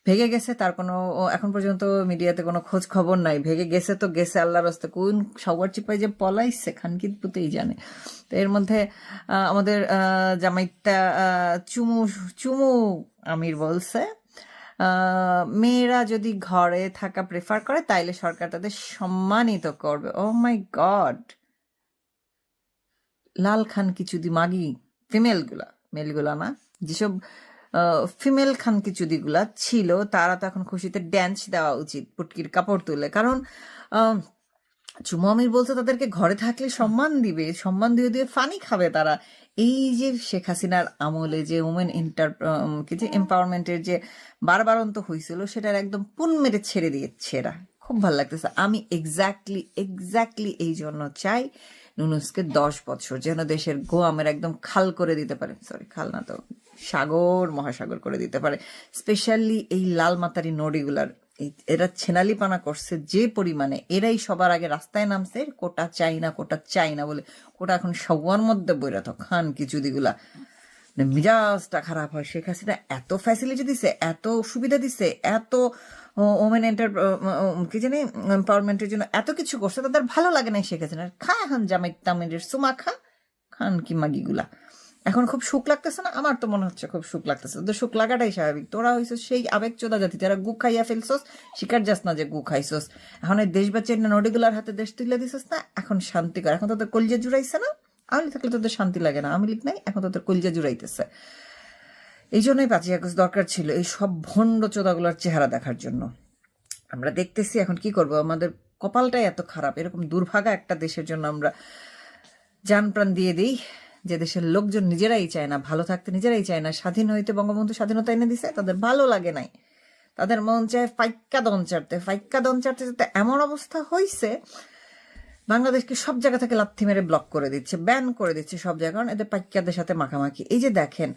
ভেগে গেছে। তার কোনো এখন পর্যন্ত মিডিয়াতে কোনো খোঁজ খবর নাই। ভেগে গেছে তো গেছে, আল্লাহর রাস্তে কোন সবার চিপাই যে পলাইছে খানকিত পুতেই জানে। তো এর মধ্যে আমাদের জামাইটা চুমু চুমু আমির বলছে মেয়েরা যদি ঘরে থাকা প্রেফার করে তাইলে সরকার তাদের সম্মানিত করবে। ও মাই গড, লাল খান কিছুদি মাগি ফিমেলগুলা, মেলগুলা না, যেসব ফিমেল খান কিছুদিগুলা ছিল তারা তো এখন খুশিতে ড্যান্স দেওয়া উচিত পুটকির কাপড় তুলে। কারণ চুমু আমির বলছে তাদেরকে ঘরে থাকলে সম্মান দিবে, সম্মান দিয়ে দিয়ে ফানি খাবে তারা। এই যে শেখ হাসিনার আমলে যে উমেন এম্পাওয়ারমেন্টের যে বারবারন্ত হয়েছিল, সেটার একদম পুন মেরে ছেড়ে দিয়েছে এরা। খুব ভালো লাগতেছে। আমি এক্স্যাক্টলি এই জন্য চাই নুনুসকে 10 বছর যেন দেশের গোয়ামের একদম খাল করে দিতে পারে, সরি খাল না তো সাগর মহাসাগর করে দিতে পারে। স্পেশালি এই লাল মাতারি নড়িগুলার এরা ছেনালিপানা করছে যে পরিমাণে, এরাই সবার আগে রাস্তায় নামছে কোটা চাই না বলে। কোটা এখন সবার মধ্যে বইরা তো খান কিছুদিগুলা মিজাজটা খারাপ হয়। শেখ হাসিনা এত ফ্যাসিলিটি দিছে, এত সুবিধা দিছে, এত ওমেন এম্পাওয়ারমেন্টের জন্য এত কিছু করছে, তাদের ভালো লাগে না শেখ হাসিনা। খা এখন জামাই তামিরের সুমা খান কি মাগিগুলা। এখন খুব সুখ লাগতেছে না? আমার তো মনে হচ্ছে খুব সুখ লাগতেছে। তোদের সুখ লাগাটাই স্বাভাবিক। তোরা হইছিস সেই আবেগ চোদা জাতি, যারা গু খাইয়া ফেলছস, শিকার যাস না যে গু খাইছস। এখন এই দেশ বাঁচিয়ে নডিগুলার হাতে দেশ তুলে দিছিস না, এখন শান্তি কর। এখন তোদের কলজা জুড়াইছে না? আওয়ামী থাকলে তোদের শান্তি লাগে না, আওয়ামী লীগ নাই, এখন তোদের কলজা জুড়াইতেছে। এই জন্যই 5ই আগস্ট দরকার ছিল, এই সব ভণ্ড চোদাগুলার চেহারা দেখার জন্য। আমরা দেখতেছি এখন কি করব, আমাদের কপালটাই এত খারাপ, এরকম দুর্ভাগা একটা দেশের জন্য আমরা জান প্রাণ দিয়ে দিই, যে দেশের লোকজন নিজেরাই চায় না ভালো থাকতে, নিজেরাই চায় না স্বাধীন হইতে। বঙ্গবন্ধু স্বাধীনতা এনে দিছে, তাদের ভালো লাগে নাই, তাদের মন চায় ফাইক্কা দন চাটতে যাতে এমন অবস্থা হয়েছে বাংলাদেশকে সব জায়গা থেকে লাথি মেরে ব্লক করে দিচ্ছে, ব্যান করে দিচ্ছে সব জায়গায়, কারণ এদের পাইক্কাদের সাথে মাখামাখি। এই যে দেখেন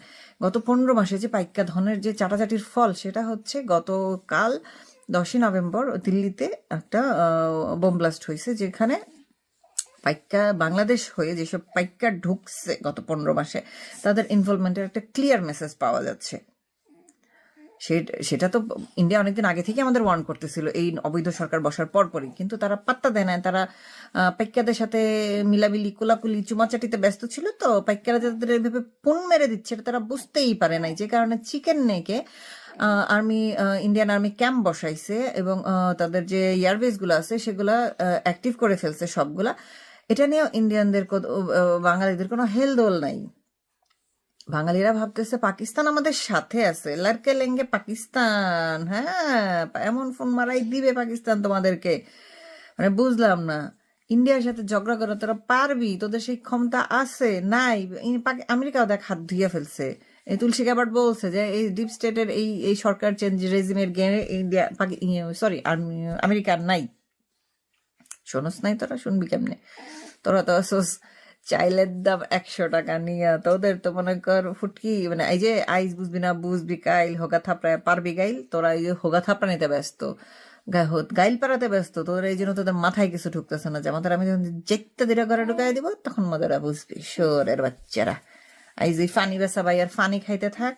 গত 15 মাসে যে পাইক্কা ধনের যে চাটাচাটির ফল, সেটা হচ্ছে গতকাল 10ই নভেম্বর দিল্লিতে একটা বোম ব্লাস্ট হয়েছে, যেখানে পাইক্কা বাংলাদেশ হয়ে যেসব পাইক্কা ঢুকছে গত 15 মাসে তাদের ইনভলভমেন্টের একটা ক্লিয়ার মেসেজ পাওয়া যাচ্ছে। সেটা তো ইন্ডিয়া অনেকদিন আগে থেকে আমাদের ওয়ার্ন করতেছিল এই অবৈধ সরকার বসার পরপরই, কিন্তু তারা পাত্তা দেয় না। তারা পাইক্কাদের সাথে মিলামিলি কোলাকুলি চুমাচাটিতে ব্যস্ত ছিল, তো পাইক্কারা যাদের এভাবে পুন মেরে দিচ্ছে এটা তারা বুঝতেই পারে নাই, যে কারণে চিকেন নেকে ইন্ডিয়ান আর্মি ক্যাম্প বসাইছে এবং তাদের যে এয়ারবেস গুলো আছে সেগুলা অ্যাক্টিভ করে ফেলছে সবগুলা। এটা নিয়েও ইন্ডিয়ানদের বাঙালিদের কোনো হেলদোল নাই। বাঙালিরা ভাবতেছে পাকিস্তান আমাদের সাথে আছে, লারকে লেঙ্গে পাকিস্তান, হ্যাঁ এমন ফোন মারাই দিবে পাকিস্তান তোমাদেরকে। মানে বুঝলাম না, ইন্ডিয়ার সাথে ঝগড়া করে তোরা পারবি? তোদের সেই ক্ষমতা আছে? নাই। আমেরিকাও দেখ হাত ধুইয়া ফেলছে, এই তুলসী গ্যাবার্ড বলছে যে এই ডিপ স্টেটের এই সরকার চেঞ্জ রেজিমের গেড়ে ইন্ডিয়া সরি আমেরিকার নাই। শোনস নাই তোরা, শুনবি কেমনে? তোরা তো আসোস চাইলের দাম 100 টাকা নিয়ে, তোদের তো মনে কর ফুটকি, মানে এই যে আইস বুঝবি না বুঝবি কাইল হোগা থাপড়ায় পারবি গাইল, তোরা এই হোগা থাপড়া নিতে ব্যস্ত, গাইল পাড়াতে ব্যস্ত, তোদের এই জন্য তোদের মাথায় কিছু ঢুকতেছে না। যেমন আমি যখন যেতে দিলে ঘরে ঢুকাই দিব তখন মজারা বুঝবি শোরের বাচ্চারা। এই যে ফানি বেসা ভাই আর ফানি খাইতে থাক।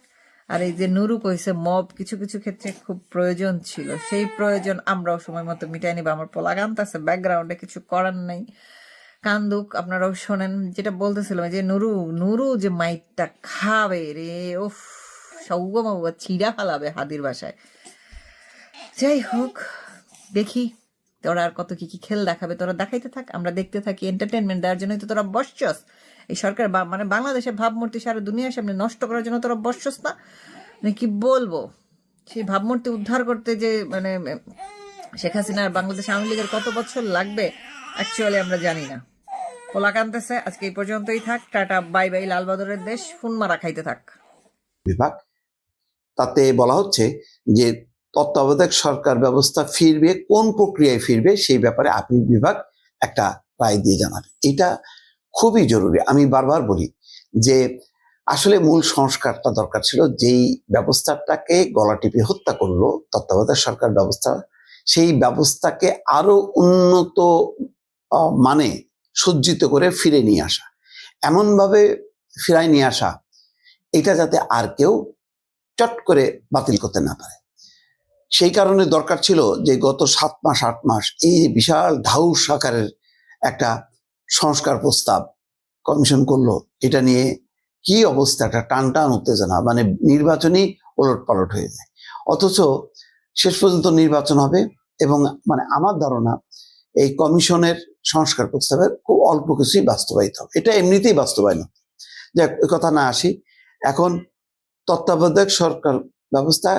আর এই যে নুরু কইছে মব কিছু কিছু ক্ষেত্রে খুব প্রয়োজন ছিল, সেই প্রয়োজন আমরাও সময় মতো মিটাই নিব। আমার পোলা গানতাছে ব্যাকগ্রাউন্ডে, কিছু করার নাই, কান্দুক, আপনারাও শোনেন। যেটা বলতেছিলাম যে নুরু নুরু যে মাইটটা খাবে রে, ওফ সৌগম ছিঁড়া ফালাবে হাদির বাসায়। যাই হোক, দেখি তোরা আর কত কি কি খেল দেখাবে, তোরা দেখাইতে থাক, আমরা দেখতে থাকি। এন্টারটেনমেন্ট দেওয়ার জন্যই তো তোরা বসছস। এই সরকার মানে বাংলাদেশের ভাবমূর্তি সারা দুনিয়ার সামনে নষ্ট করার জন্য তোরা বসছস না? মানে কি বলবো, সেই ভাবমূর্তি উদ্ধার করতে যে মানে শেখ হাসিনার বাংলাদেশ আওয়ামী লীগের কত বছর লাগবে অ্যাকচুয়ালি আমরা জানি না। পোলা কানতেছে। আজকে এই পর্যন্তই থাক, টাটা বাই বাই। লালবাদরের দেশ ফোন মারা খাইতে থাক। বিভাগ তাতে বলা হচ্ছে যে তত্ত্বাবধায়ক সরকার ব্যবস্থা ফিরবে, কোন প্রক্রিয়ায় ফিরবে সেই ব্যাপারে আপিল বিভাগ একটা রায় দিয়ে জানাবে। এটা খুবই জরুরি। আমি বারবার বলি যে আসলে মূল সংস্কারটা দরকার ছিল। যেই ব্যবস্থাটাকে গলা টিপে হত্যা করলো তত্ত্বাবধায়ক সরকার ব্যবস্থা, সেই ব্যবস্থাকে আরো উন্নত মানে সজ্জিত করে ফিরে নিয়ে আসা, এমনভাবে ফিরায় নিয়ে আসা, এটা যাতে আর কেউ চট করে বাতিল করতে না পারে। সেই কারণে দরকার ছিল যে গত 7 মাস 8 মাস এই বিশাল ঢাউস আকারের একটা সংস্কার প্রস্তাব কমিশন করলো। এটা নিয়ে কি অবস্থা, একটা টান টান উত্তেজনা, মানে নির্বাচনই ওলট পালট হয়ে যায়। অথচ শেষ পর্যন্ত নির্বাচন হবে এবং মানে আমার ধারণা এই কমিশনের সংস্কার প্রস্তাবের খুব অল্প কিছুই বাস্তবায়িত হবে। এটা এমনিতেই বাস্তবায়ন। যাক, ওই কথা না আসি। এখন তত্ত্বাবধায়ক সরকার ব্যবস্থা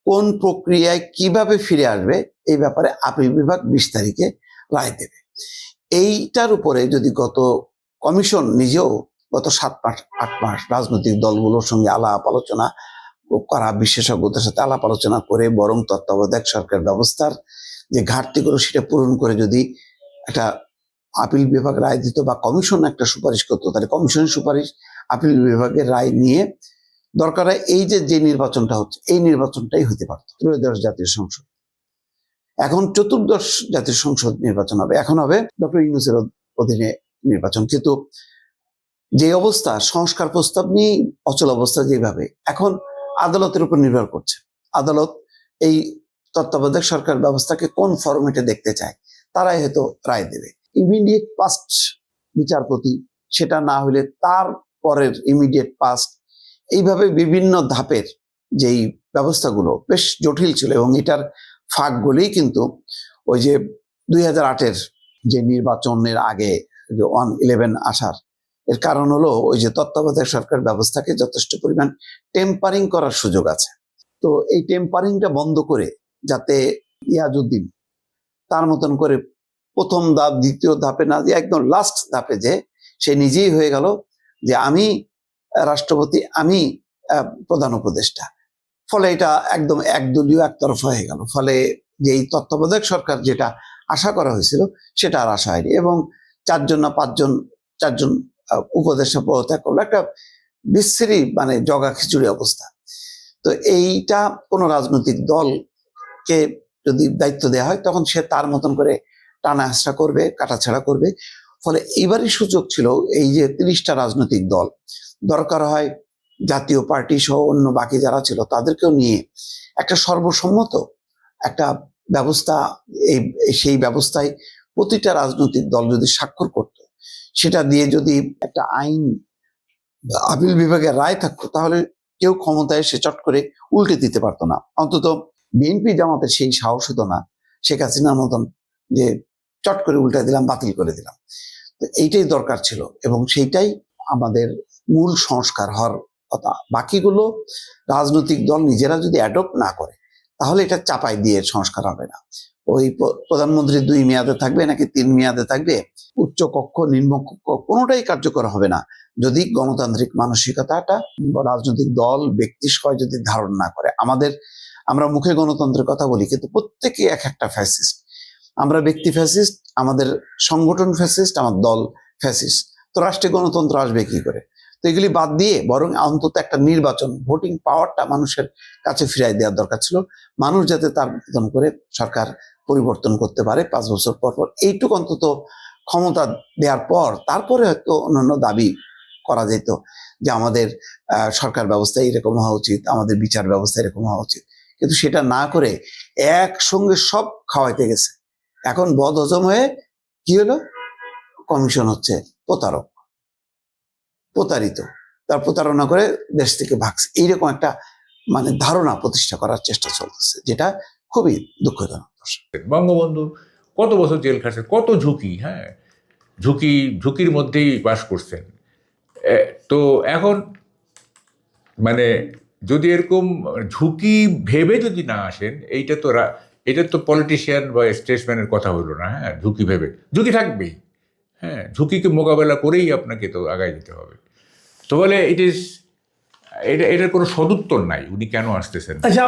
কোন প্রক্রিয়ায় কিভাবে ফিরে আসবে এই ব্যাপারে আপিল বিভাগ 20 তারিখে রায় দেবে। এইটার উপরে যদি গত কমিশন নিজেও গত 7 মাস 8 মাস রাজনৈতিক দলগুলোর সঙ্গে আলাপ আলোচনা করা, বিশেষজ্ঞদের সাথে আলাপ আলোচনা করে বরং তত্ত্বাবধায়ক সরকার ব্যবস্থার যে ঘাটতিগুলো সেটা পূরণ করে যদি একটা আপিল বিভাগ রায় দিত বা কমিশন একটা সুপারিশ করতো, তাহলে কমিশনের সুপারিশ আপিল বিভাগের রায় নিয়ে দরকার হয় এই যে নির্বাচনটা হচ্ছে এই নির্বাচনটাই হতে পারত। 13শ জাতীয় সংসদ, এখন 14শ জাতীয় সংসদ নির্বাচন হবে। এখন হবে ডক্টর ইউনূসের অধীনে নির্বাচন। কিন্তু যে অবস্থা, সংস্কার প্রস্তাব নিয়ে অচল অবস্থা যেভাবে, এখন আদালতের উপর নির্ভর করছে। আদালত এই তত্ত্বাবধায়ক সরকার ব্যবস্থাকে কোন ফরম্যাটে দেখতে চায়, তারাই হয়তো রায় দেবে। ইমিডিয়েট পাস্ট বিচারপতি, সেটা না হলে তার পরের ইমিডিয়েট পাস্ট, এইভাবে বিভিন্ন ধাপের যেই ব্যবস্থাগুলো বেশ জটিল ছিল। এবং এটার ফাঁকগুলোই কিন্তু ওই যে 2008-এর যে নির্বাচনের আগে যে 1/11 আসার এর কারণ হলো ওই যে তত্ত্বাবধায়ক সরকার ব্যবস্থাকে যথেষ্ট পরিমাণ টেম্পারিং করার সুযোগ আছে। তো এই টেম্পারিংটা বন্ধ করে যাতে ইয়াজউদ্দিন তার মতন করে প্রথম ধাপ দ্বিতীয় ধাপে না দিয়ে একদম লাস্ট ধাপে যে সে নিজেই হয়ে গেল যে আমি রাষ্ট্রপতি, আমি প্রধান উপদেষ্টা। ফলে এটা একদম একদলীয় একতরফা হয়ে গেল। ফলে যে এই তত্ত্বাবধায়ক সরকার যেটা আশা করা হয়েছিল সেটা আর আশা হয়নি এবং 4জন না 5জন উপদেষ্টা পদত্যাগ করলো। একটা বিশ্রী মানে জগা খিচুড়ি অবস্থা। তো এইটা কোনো রাজনৈতিক দলকে যদি দায়িত্ব দেওয়া হয় তখন সে তার মতন করে টানা হাসা করবে, কাটাছাড়া করবে। ফলে এইবারই সুযোগ ছিল এই যে 30টা রাজনৈতিক দল, দরকার হয় জাতীয় পার্টি সহ অন্য বাকি যারা ছিল তাদেরকেও নিয়ে একটা সর্বসম্মত একটা ব্যবস্থা, সেই ব্যবস্থায় প্রতিটা রাজনৈতিক দল যদি স্বাক্ষর করত, সেটা দিয়ে যদি একটা আইন আপিল বিভাগের রায় থাকতো, তাহলে কেউ ক্ষমতায় এসে চট করে উল্টে দিতে পারতো না। অন্তত বিএনপি জামাতের সেই সাহস হতো না শেখ হাসিনার মতন যে চট করে উল্টে দিলাম, বাতিল করে দিলাম। তো এইটাই দরকার ছিল এবং সেইটাই আমাদের মূল সংস্কার হওয়ার কথা। বাকিগুলো রাজনৈতিক দল নিজেরা যদি অ্যাডপ্ট না করে তাহলে এটা চাপাই দিয়ে সংস্কার হবে না। ওই প্রধানমন্ত্রী 2 মেয়াদে থাকবে নাকি 3 মেয়াদে থাকবে, উচ্চ কক্ষ নিম্ন কক্ষ কোনোটাই কার্যকর হবে না যদি গণতান্ত্রিক মানসিকতাটা রাজনৈতিক দল ব্যক্তি সহ যদি ধারণ না করে। আমরা মুখে গণতন্ত্রের কথা বলি, কিন্তু প্রত্যেকে এক একটা ফ্যাসিস্ট। আমরা ব্যক্তি ফ্যাসিস্ট, আমাদের সংগঠন ফ্যাসিস্ট, আমার দল ফ্যাসিস্ট। তো রাষ্ট্রে গণতন্ত্র আসবে কি করে? তো এগুলি বাদ দিয়ে বরং অন্তত একটা নির্বাচন, ভোটিং পাওয়ারটা মানুষের কাছে ফিরাই দেওয়ার দরকার ছিল। মানুষ যাতে তার মতন করে সরকার পরিবর্তন করতে পারে 5 বছর পর পর, এইটুকু অন্তত ক্ষমতা দেওয়ার পর তারপরে হয়তো অন্যান্য দাবি করা যেত যে আমাদের সরকার ব্যবস্থা এরকম হওয়া উচিত, আমাদের বিচার ব্যবস্থা এরকম হওয়া উচিত। কিন্তু সেটা না করে একসঙ্গে সব খাওয়াইতে গেছে। এখন বদ হজম হয়ে কি হলো? কমিশন হচ্ছে প্রতারিত, তার প্রতারণা করে দেশ থেকে ভাগছে, এইরকম একটা ধারণা প্রতিষ্ঠা করার চেষ্টা চলতেছে, যেটা খুবই দুঃখজনক। বঙ্গবন্ধু কত বছর জেল খাটছে, কত ঝুঁকি, হ্যাঁ, ঝুঁকির মধ্যেই বাস করছেন। তো এখন যদি এরকম ঝুঁকি ভেবে যদি না আসেন, এটা তো পলিটিশিয়ান বা স্টেটসম্যানের কথা হইল না। হ্যাঁ, ঝুঁকি ভেবে, ঝুঁকি থাকবেই, হ্যাঁ, ঝুঁকিকে মোকাবেলা করেই আপনাকে তো আগায় যেতে হবে। তো বলে এটার কোনো সদুত্তর নাই, উনি কেন আসতেছেন। আচ্ছা,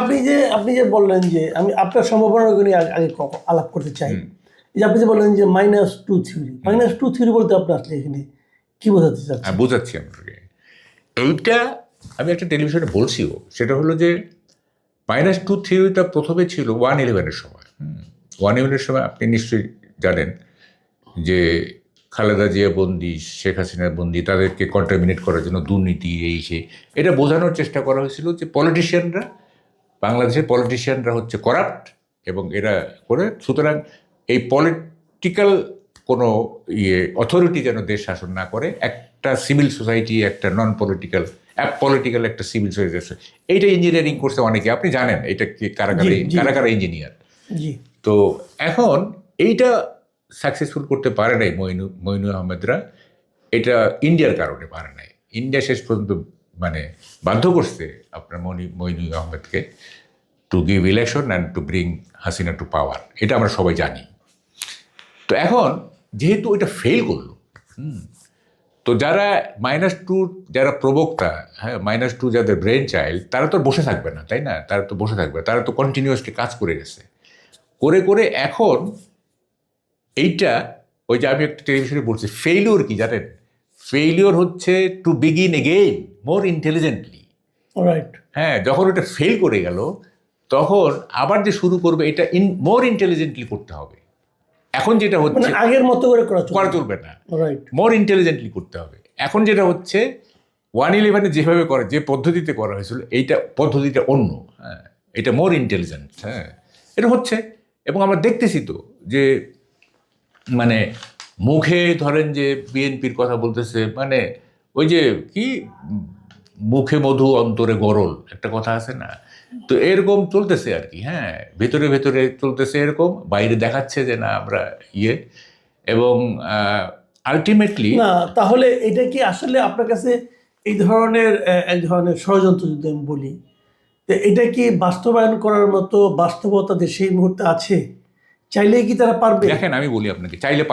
আপনি যে বললেন যে আমি আপনার সম্ভাবনাগুলো নিয়ে আগে আলাপ করতে চাই। যে আপনি যে বললেন যে -2 থিওরি, -2 থিওরি বলতে আপনি আসলে এখানে কি বোঝাতে চাচ্ছেন? বোঝাচ্ছি আপনাকে। এইটা আমি একটা টেলিভিশনে বলছিও, সেটা হলো যে -2 থিওরিটা প্রথমে ছিল 1/11-এর সময়। 1/11-এর সময় আপনি নিশ্চয়ই জানেন যে খালেদা জিয়া বন্দি, শেখ হাসিনা বন্দি, তাদেরকে কন্টামিনেট করার জন্য দুর্নীতি এটা বোঝানোর চেষ্টা করা হয়েছিল যে বাংলাদেশের পলিটিশিয়ানরা হচ্ছে করাপ্ট এবং এরা করে, সুতরাং এই পলিটিক্যাল কোনো অথরিটি যেন দেশ শাসন না করে, একটা সিভিল সোসাইটি, একটা নন পলিটিক্যাল একটা সিভিল সোসাইটি, এইটা ইঞ্জিনিয়ারিং করছে অনেকে, আপনি জানেন এটা কি কারা ইঞ্জিনিয়ার। তো এখন এইটা সাকসেসফুল করতে পারে নাই মইনু আহমেদরা, এটা ইন্ডিয়ার কারণে পারে নাই। ইন্ডিয়া শেষ পর্যন্ত বাধ্য করছে আপনার মইনু আহমেদকে to give election and to bring Hasina to power, এটা আমরা সবাই জানি। তো এখন যেহেতু এটা ফেল করলো, তো যারা -2 যারা প্রবক্তা, হ্যাঁ, -2 যাদের ব্রেন চাইল্ড, তারা তো বসে থাকবে না, তাই না? তারা তো কন্টিনিউয়াসলি কাজ করে গেছে, করে এখন এইটা, ওই যে আমি একটা টেলিভিশনে বলছি, ফেইলিওর কি জানেন? ফেইলিওর হচ্ছে to begin again more intelligently. Right. হ্যাঁ, যখন ওটা ফেল করে গেল, তখন আবার যে শুরু করবে, এটা মোর ইন্টেলিজেন্টলি করতে হবে। এখন যেটা হচ্ছে আগের মতো করে করা চলবে না, মোর ইন্টেলিজেন্টলি করতে হবে। এখন যেটা হচ্ছে 1/11-এ যেভাবে যে পদ্ধতিতে করা হয়েছিল, এইটা পদ্ধতিটা অন্য। হ্যাঁ, এটা মোর ইন্টেলিজেন্ট। হ্যাঁ, এটা হচ্ছে, এবং আমরা দেখতেছি তো যে মুখে ধরেন যে বিএনপির কথা বলতেছে, ওই যে কি মুখে মধু অন্তরে গরল একটা কথা আছে না, তো এরকম চলতেছে আর কি। হ্যাঁ, ভেতরে চলতেছে এরকম, বাইরে দেখাচ্ছে যে না আমরা এবং আলটিমেটলি না। তাহলে এটা কি আসলে আপনার কাছে এই ধরনের এক ধরনের ষড়যন্ত্র, যদি আমি বলি, এটা কি বাস্তবায়ন করার মতো বাস্তবতা দেশে এই মুহূর্তে আছে? চাইলেই কি তারা পারবে? দেখেন, আমি বলি আপনাকে, চাইলে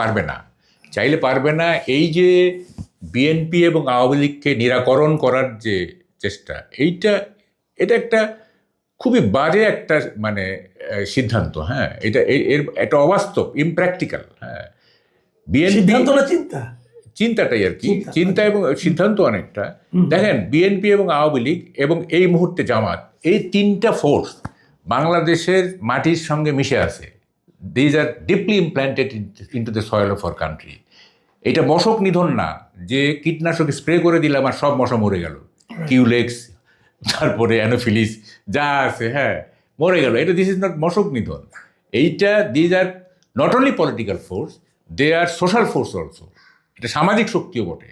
পারবে না। এই যে বিএনপি এবং আওয়ামী লীগকে নিরাকরণ করার যে চেষ্টা, এটা একটা খুবই বাজে একটা সিদ্ধান্ত। হ্যাঁ, এটা অবাস্তব, ইমপ্র্যাকটিক্যাল। হ্যাঁ, বিএনপি চিন্তাটাই আর কি, চিন্তা এবং সিদ্ধান্ত অনেকটা। দেখেন, বিএনপি এবং আওয়ামী লীগ এবং এই মুহূর্তে জামাত, এই তিনটা ফোর্স বাংলাদেশের মাটির সঙ্গে মিশে আছে। These are deeply implanted into the soil of our country. এটা মশক নিধন না যে কীটনাশক স্প্রে করে দিলাম আর সব মশা মরে গেল, কিউলেক্স, তারপরে অ্যানোফিলিস যা আছে, হ্যাঁ, মরে গেল। দিস ইজ নট মশক নিধন। These are not only political force, they are social force also. এটা সামাজিক শক্তিও বটে।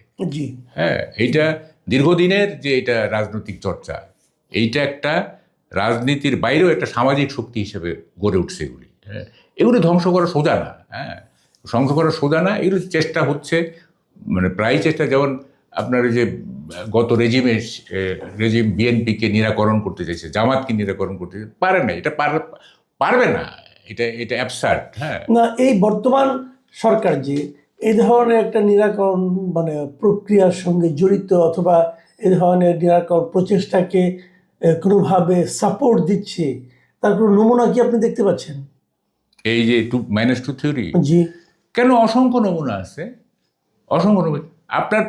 হ্যাঁ, এইটা দীর্ঘদিনের যে এটা রাজনৈতিক চর্চা, এইটা একটা রাজনীতির বাইরেও একটা সামাজিক শক্তি হিসেবে গড়ে উঠছে এগুলি। হ্যাঁ, এগুলি ধ্বংস করা সোজা না। হ্যাঁ, ধ্বংস করা সোজা না, এগুলো চেষ্টা হচ্ছে, প্রায় চেষ্টা। যেমন আপনার যে গত রেজিম বিএনপিকে নিরাকরণ করতে চাইছে, জামাতকে নিরাকরণ করতে পারে না, এটা পারবে না। এটা এটা অ্যাবসার্ড। হ্যাঁ, না, এই বর্তমান সরকার যে এই ধরনের একটা নিরাকরণ মানে প্রক্রিয়ার সঙ্গে জড়িত অথবা এই ধরনের নিরাকরণ প্রচেষ্টাকে কোনোভাবে সাপোর্ট দিচ্ছে, তার কোনো নমুনা কি আপনি দেখতে পাচ্ছেন? এই যে -2 থিওরি, জি, কেন অসংখ্য নমুনা আছে, অসংখ্য নমুনা। আপনার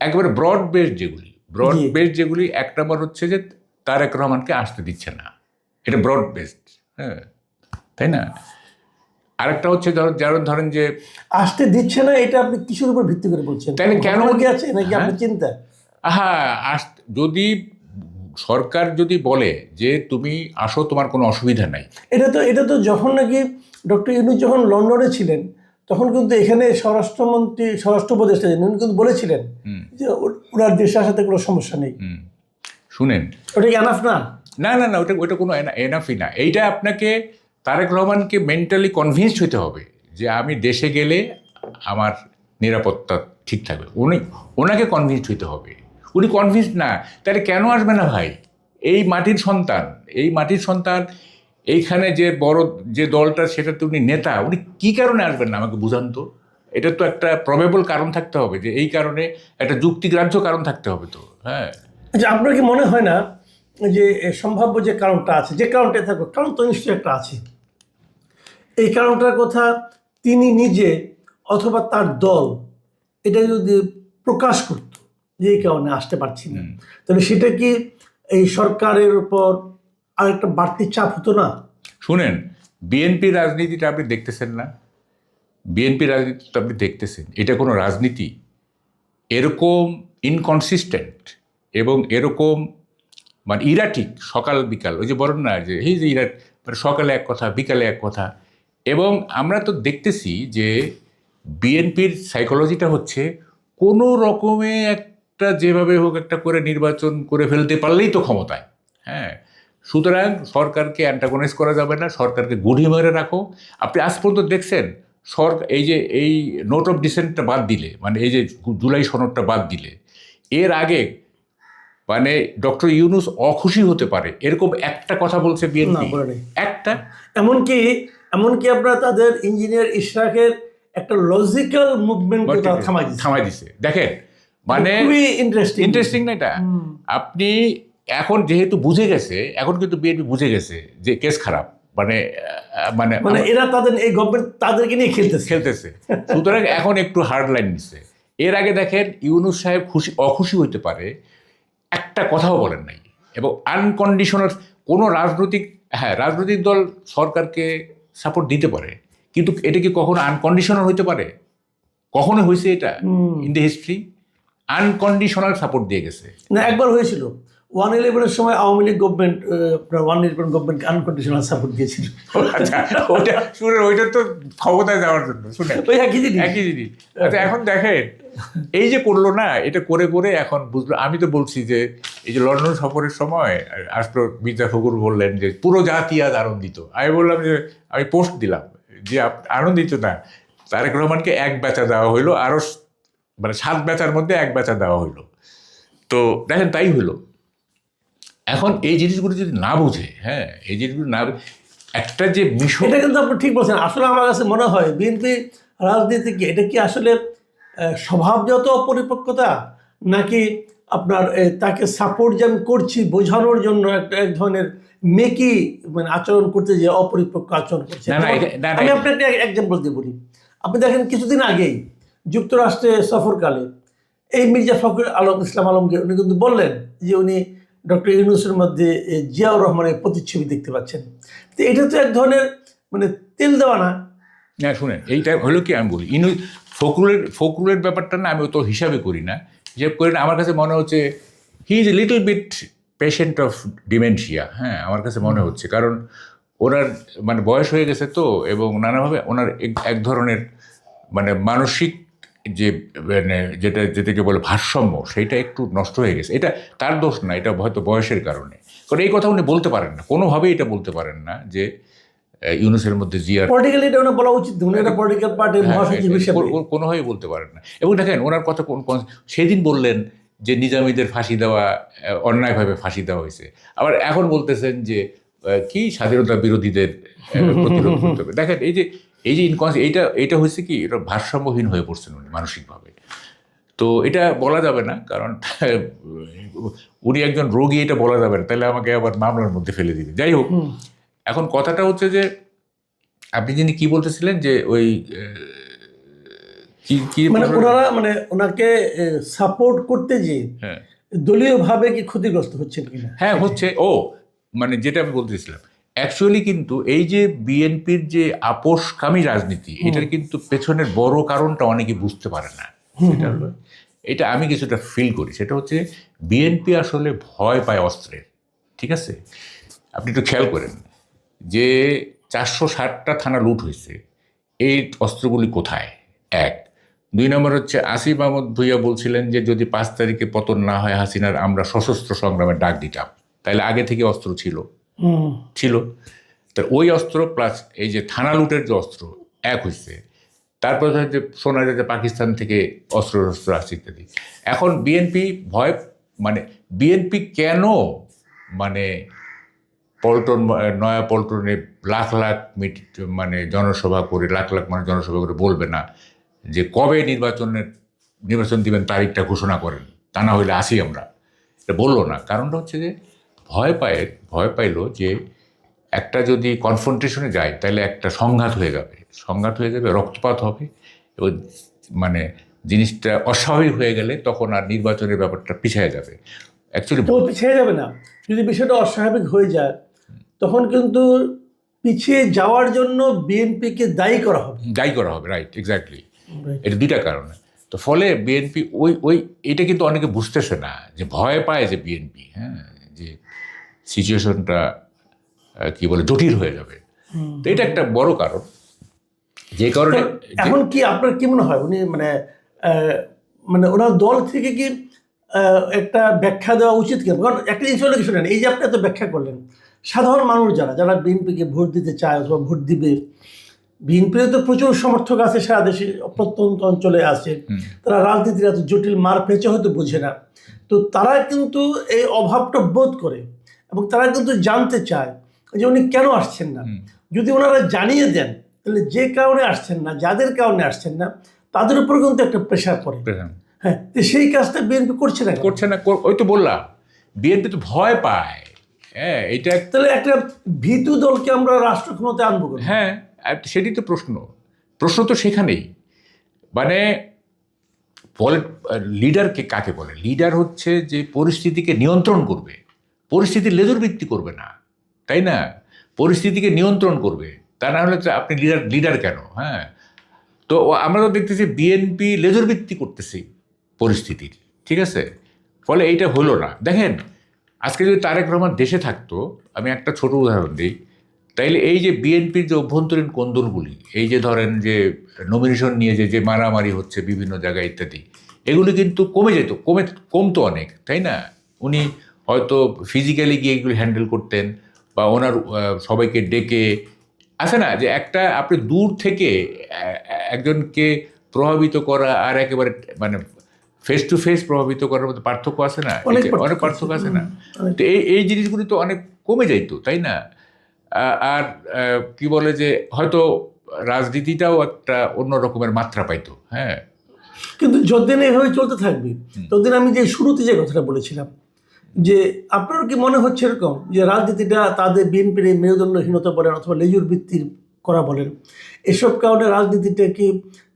একেবারে ব্রড বেসড যেগুলি, এক নম্বর হচ্ছে যে তারেক রহমানকে আসতে দিচ্ছে না, এটা ব্রড বেসড, হ্যাঁ, তাই না? আরেকটা হচ্ছে ধরেন যে আসতে দিচ্ছে না, এটা আপনি কিসের উপর ভিত্তি করে বলছেন? তাহলে কেন কি আছে নাকি আপনার চিন্তা? হ্যাঁ, যদি সরকার যদি বলে যে তুমি আসো, তোমার কোনো অসুবিধা নাই। এটা তো যখন নাকি ডক্টর ইউনূস যখন লন্ডনে ছিলেন তখন কিন্তু এখানে স্বরাষ্ট্র উপদেষ্টা উনি কিন্তু বলেছিলেন যে ওনার দেশে আসাতে কোনো সমস্যা নেই। শুনেন, ওটা কি এনাফ না? না না না, ওটা কোনো এনাফই না। এইটা আপনাকে তারেক রহমানকে মেন্টালি কনভিন্সড হতে হবে যে আমি দেশে গেলে আমার নিরাপত্তা ঠিক থাকবে। ওনাকে কনভিন্সড হতে হবে। উনি কনভিন্সড না, তাহলে কেন আসবে না ভাই? এই মাটির সন্তান এইখানে যে বড় যে দলটা, সেটা তো উনি নেতা, উনি কী কারণে আসবেন না আমাকে বুঝান তো। এটা তো একটা প্রবেবল কারণ থাকতে হবে, যে এই কারণে একটা যুক্তিগ্রাহ্য কারণ থাকতে হবে তো। হ্যাঁ, আচ্ছা, আপনার কি মনে হয় না যে সম্ভাব্য যে কারণটা আছে, যে কারণটাই থাকুক, কারণ তো নিশ্চয়ই একটা আছে, এই কারণটার কথা তিনি নিজে অথবা তার দল এটা যদি প্রকাশ করত যে এই কারণে আসতে পারছি না, তাহলে সেটা কি এই সরকারের উপর আরেকটা বাড়তি চাপ হতো না? শুনেন, বিএনপি রাজনীতিটা আপনি দেখতেছেন না? বিএনপি রাজনীতিটা আপনি দেখতেছেন, এটা কোনো রাজনীতি? এরকম ইনকনসিস্টেন্ট এবং এরকম মানে ইরাটিক, সকাল বিকাল, ওই যে বলেন না যে এই যে মানে সকালে এক কথা, বিকালে এক কথা। এবং আমরা তো দেখতেছি যে বিএনপির সাইকোলজিটা হচ্ছে কোনো রকমে একটা যেভাবে হোক একটা করে নির্বাচন করে ফেলতে পারলেই তো ক্ষমতায়। হ্যাঁ, সুতরাং সরকারকে অ্যান্টাগনাইজ করা যাবে না, সরকারকে গুড়ি মেরে রাখো। আপনি আজ পর্যন্ত দেখছেন সরকার এই নোট অফ ডিসেন্টটা বাদ দিলে, মানে এই যে জুলাই সনদটা বাদ দিলে, এর আগে মানে ডক্টর ইউনূস অখুশি হতে পারে এরকম একটা কথা বলছে বিএনপি? একটা। এমনকি আপনারা তাদের ইঞ্জিনিয়ার ইশরাকের একটা লজিক্যাল মুভমেন্ট থামাই দিছে। দেখেন, মানে ইন্টারেস্টিং না এটা? আপনি এখন যেহেতু বুঝে গেছে, এখন কিন্তু বিএনপি বুঝে গেছে যে কেস খারাপ, মানে মানে মানে এরা তাদের এই গভর্নমেন্ট তাদেরকে নিয়ে খেলতেছে। সুতরাং এখন একটু হার্ড লাইন নিচ্ছে। এর আগে দেখেন ইউনূস সাহেব অখুশি হইতে পারে, একটা কথাও বলেন নাই, এবং আনকন্ডিশনাল কোনো রাজনৈতিক দল সরকারকে সাপোর্ট দিতে পারে, কিন্তু এটা কি কখনো আনকন্ডিশনাল হইতে পারে? কখনো হয়েছে এটা in the history? Unconditional support দিয়ে গেছে না, একবার হয়েছিল 111-এর সময় আওয়ামী লীগ গভর্নমেন্ট 111 গভর্নমেন্টকে আনকন্ডিশনাল সাপোর্ট দিয়েছিল। আচ্ছা, ওইটা তো ক্ষমতায় যাওয়ার জন্য। শুনে একই জিনিস। আচ্ছা, এখন দেখেন এই যে করলো না, এটা করে করে এখন বুঝলো। আমি তো বলছি যে এই যে লন্ডন সফরের সময় আসলো মির্জা ফখরুল বললেন যে পুরো জাতি আজ আনন্দিত। আমি বললাম যে আমি পোস্ট দিলাম যে আনন্দিত না, তারেক রহমানকে 1 বেচা দেওয়া হইলো, আরও মানে 7 বেচার মধ্যে 1 বেচা দেওয়া হইলো। তো দেখেন তাই হইলো। এখন এই জিনিসগুলো যদি না বুঝে, হ্যাঁ, এই জিনিসগুলো না, একটা যে মিশন, এটা কিন্তু আপনি ঠিক বলছেন। আসলে আমার কাছে মনে হয় বিএনপি রাজনীতি কি, এটা কি আসলে স্বভাবগত অপরিপক্কতা, নাকি আপনার তাকে সাপোর্ট যে আমি করছি বোঝানোর জন্য এক ধরনের মেকি মানে আচরণ করতে, যে অপরিপক্ক আচরণ করছে? আমি আপনাকে এক্সাম্পল দিয়ে বলি। আপনি দেখেন কিছুদিন আগেই যুক্তরাষ্ট্রে সফরকালে এই মির্জা ফখরুল ইসলাম আলমগীর উনি কিন্তু বললেন যে উনি ডক্টর ইউনূসের মধ্যে জিয়াউর রহমানের প্রতিচ্ছবি দেখতে পাচ্ছেন। তো এটা তো এক ধরনের মানে তেল দেওয়া না? না, শুনেন, এইটা হলো কি, আমি বলি ফখরুলের ব্যাপারটা না আমি তো হিসাবে করি না। আমার কাছে মনে হচ্ছে he is a little bit patient of dementia. হ্যাঁ, আমার কাছে মনে হচ্ছে, কারণ ওনার মানে বয়স হয়ে গেছে তো, এবং নানাভাবে ওনার এক ধরনের মানে মানসিক যে মানে যেটাকে বলে ভারসাম্য, সেইটা একটু নষ্ট হয়ে গেছে। এটা তার দোষ না, এটা হয়তো বয়সের কারণে। কারণ এই কথা উনি বলতে পারেন না, কোনোভাবেই এটা বলতে পারেন না যে ইউনূসের মধ্যে জিয়ার পলিটিক্যালি এটা ওনা বলা উচিত, উনি একটা পলিটিক্যাল পার্টির মহাসচিব হিসেবে কোনোভাবেই বলতে পারেন না। এবং দেখেন ওনার কথা সেদিন বললেন যে নিজামীদের ফাঁসি দেওয়া অন্যায়ভাবে ফাঁসি দেওয়া হয়েছে, আবার এখন বলতেছেন যে কি স্বাধীনতা বিরোধীদের প্রতিরোধ করতে হবে। দেখেন এই যে এইটা হয়েছে কি, এটা ভারসাম্যহীন হয়ে পড়ছেন উনি মানসিকভাবে। তো এটা বলা যাবে না, কারণ উনি একজন রোগী, এটা বলা যাবে না, তাহলে আমাকে আবার মামলার মধ্যে ফেলে দিবে। যাই হোক, এখন কথাটা হচ্ছে যে আপনি যিনি কি বলতেছিলেন যে ওই কি মানে ওনারা মানে ওনাকে সাপোর্ট করতে যে হ্যাঁ দলীয়ভাবে কি ক্ষতিগ্রস্ত হচ্ছেন কিনা? হ্যাঁ হচ্ছে। মানে যেটা আমি বলতেছিলাম, অ্যাকচুয়ালি কিন্তু এই যে বিএনপির যে আপোষকামী রাজনীতি, এটার কিন্তু পেছনের বড় কারণটা অনেকে বুঝতে পারে না। সেটা হলো, এটা আমি কিছুটা ফিল করি, সেটা হচ্ছে বিএনপি আসলে ভয় পায় অস্ত্রের। ঠিক আছে, আপনি একটু খেয়াল করেন যে 460টা থানা লুট হয়েছে, এই অস্ত্রগুলি কোথায়? এক। 2 নম্বর হচ্ছে আসিফ মাহমুদ ভুইয়া বলছিলেন যে যদি 5 তারিখে পতন না হয় হাসিনার, আমরা সশস্ত্র সংগ্রামের ডাক দিতাম। তাহলে আগে থেকে অস্ত্র ছিল। তা ওই অস্ত্র প্লাস এই যে থানা লুটের যে অস্ত্র এক হয়েছে। তারপরে যে শোনা যায় যে পাকিস্তান থেকে অস্ত্র আসছে ইত্যাদি। এখন বিএনপি ভয়, মানে বিএনপি কেন মানে পল্টন, নয়া পল্টনে লাখ লাখ মানে জনসভা করে, লাখ লাখ মানে জনসভা করে বলবে না যে কবে নির্বাচন দিবেন, তারিখটা ঘোষণা করেন, তা না হইলে আসি আমরা, এটা বললো না। কারণটা হচ্ছে যে ভয় পাইলো যে একটা যদি কনফ্রন্টেশনে যায় তাহলে একটা সংঘাত হয়ে যাবে, রক্তপাত হবে, এবং মানে জিনিসটা অস্বাভাবিক হয়ে গেলে তখন আর নির্বাচনের ব্যাপারটা পিছিয়ে যাবে। অ্যাকচুয়ালি পিছিয়ে যাবে না, যদি বিষয়টা অস্বাভাবিক হয়ে যায় তখন কিন্তু পিছিয়ে যাওয়ার জন্য বিএনপিকে দায়ী করা হবে। Right, exactly. এটা 2টা কারণে। তো ফলে বিএনপি ওই এটা কিন্তু অনেকে বুঝতেছে না, যে ভয় পায় যে বিএনপি, হ্যাঁ, যে সিচুয়েশনটা কি বলে জটিল হয়ে যাবে। তো এটা একটা বড় কারণ, যে কারণে এখন কি আপনার কি মনে হয় উনি মানে ওনার দল থেকে কি একটা ব্যাখ্যা দেওয়া উচিত কেন? কারণ একটা জিনিস হলো কি, শোনেন, এই যে আপনি এত ব্যাখ্যা করলেন, সাধারণ মানুষ যারা বিএনপিকে ভোট দিতে চায় অথবা ভোট দিবে, বিএনপির তো প্রচুর সমর্থক আছে সারা দেশে, প্রত্যন্ত অঞ্চলে আছে, তারা রাজনীতির এত জটিল মার পেঁচে হয়তো বোঝে না, তো তারা কিন্তু এই অভাবটা বোধ করে এবং তারা কিন্তু জানতে চায় যে উনি কেন আসছেন না। যদি ওনারা জানিয়ে দেন তাহলে যে কারণে আসছেন না, যাদের কারণে আসছেন না, তাদের উপর কিন্তু একটা প্রেশার পড়ে। হ্যাঁ, তো সেই কাজটা বিএনপি করছে না। ওই তো বললাম, বিএনপি তো ভয় পায়। হ্যাঁ, এটা তাহলে একটা ভীতু দলকে আমরা রাষ্ট্র ক্ষমতায় আনবো কেন? হ্যাঁ, সেটি তো প্রশ্ন তো সেখানেই। মানে লিডারকে কাকে বলে? লিডার হচ্ছে যে পরিস্থিতিকে নিয়ন্ত্রণ করবে, পরিস্থিতির লেজুরবৃত্তি করবে না, তাই না? পরিস্থিতিকে নিয়ন্ত্রণ করবে, তা না হলে আপনি লিডার কেন? হ্যাঁ, তো আমরা তো দেখতেছি বিএনপি লেজুরবৃত্তি করতেছি পরিস্থিতির, ঠিক আছে? ফলে এইটা হলো না। দেখেন, আজকে যদি তারেক রহমান দেশে থাকতো, আমি একটা ছোট উদাহরণ দিই, তাইলে এই যে বিএনপির যে অভ্যন্তরীণ কোন্দলগুলি, এই যে ধরেন যে নমিনেশন নিয়ে যে মারামারি হচ্ছে বিভিন্ন জায়গায় ইত্যাদি, এগুলি কিন্তু কমতো অনেক, তাই না? উনি হয়তো ফিজিক্যালি গিয়ে এগুলি হ্যান্ডেল করতেন, বা ওনার সবাইকে ডেকে আছে না, যে একটা আপনি দূর থেকে একজনকে প্রভাবিত করা আর একেবারে মানে ফেস টু ফেস প্রভাবিত করার মধ্যে পার্থক্য আছে না, অনেক পার্থক্য আছে না? তো এই জিনিসগুলি তো অনেক কমে যাইতো, তাই না? আর কি বলে যে হয়তো রাজনীতিটাও একটা অন্য রকমের মাত্রা পাইতো। হ্যাঁ, কিন্তু যতদিন এইভাবে চলতে থাকবে ততদিন, আমি যে শুরুতে যে কথাটা বলেছিলাম, যে আপনার কি মনে হচ্ছে এরকম যে রাজনীতিটা তাদের বিএনপির মেরুদণ্ডহীনতা বলেন অথবা লেজুর বৃত্তির করা বলেন, এসব কারণে রাজনীতিটা কি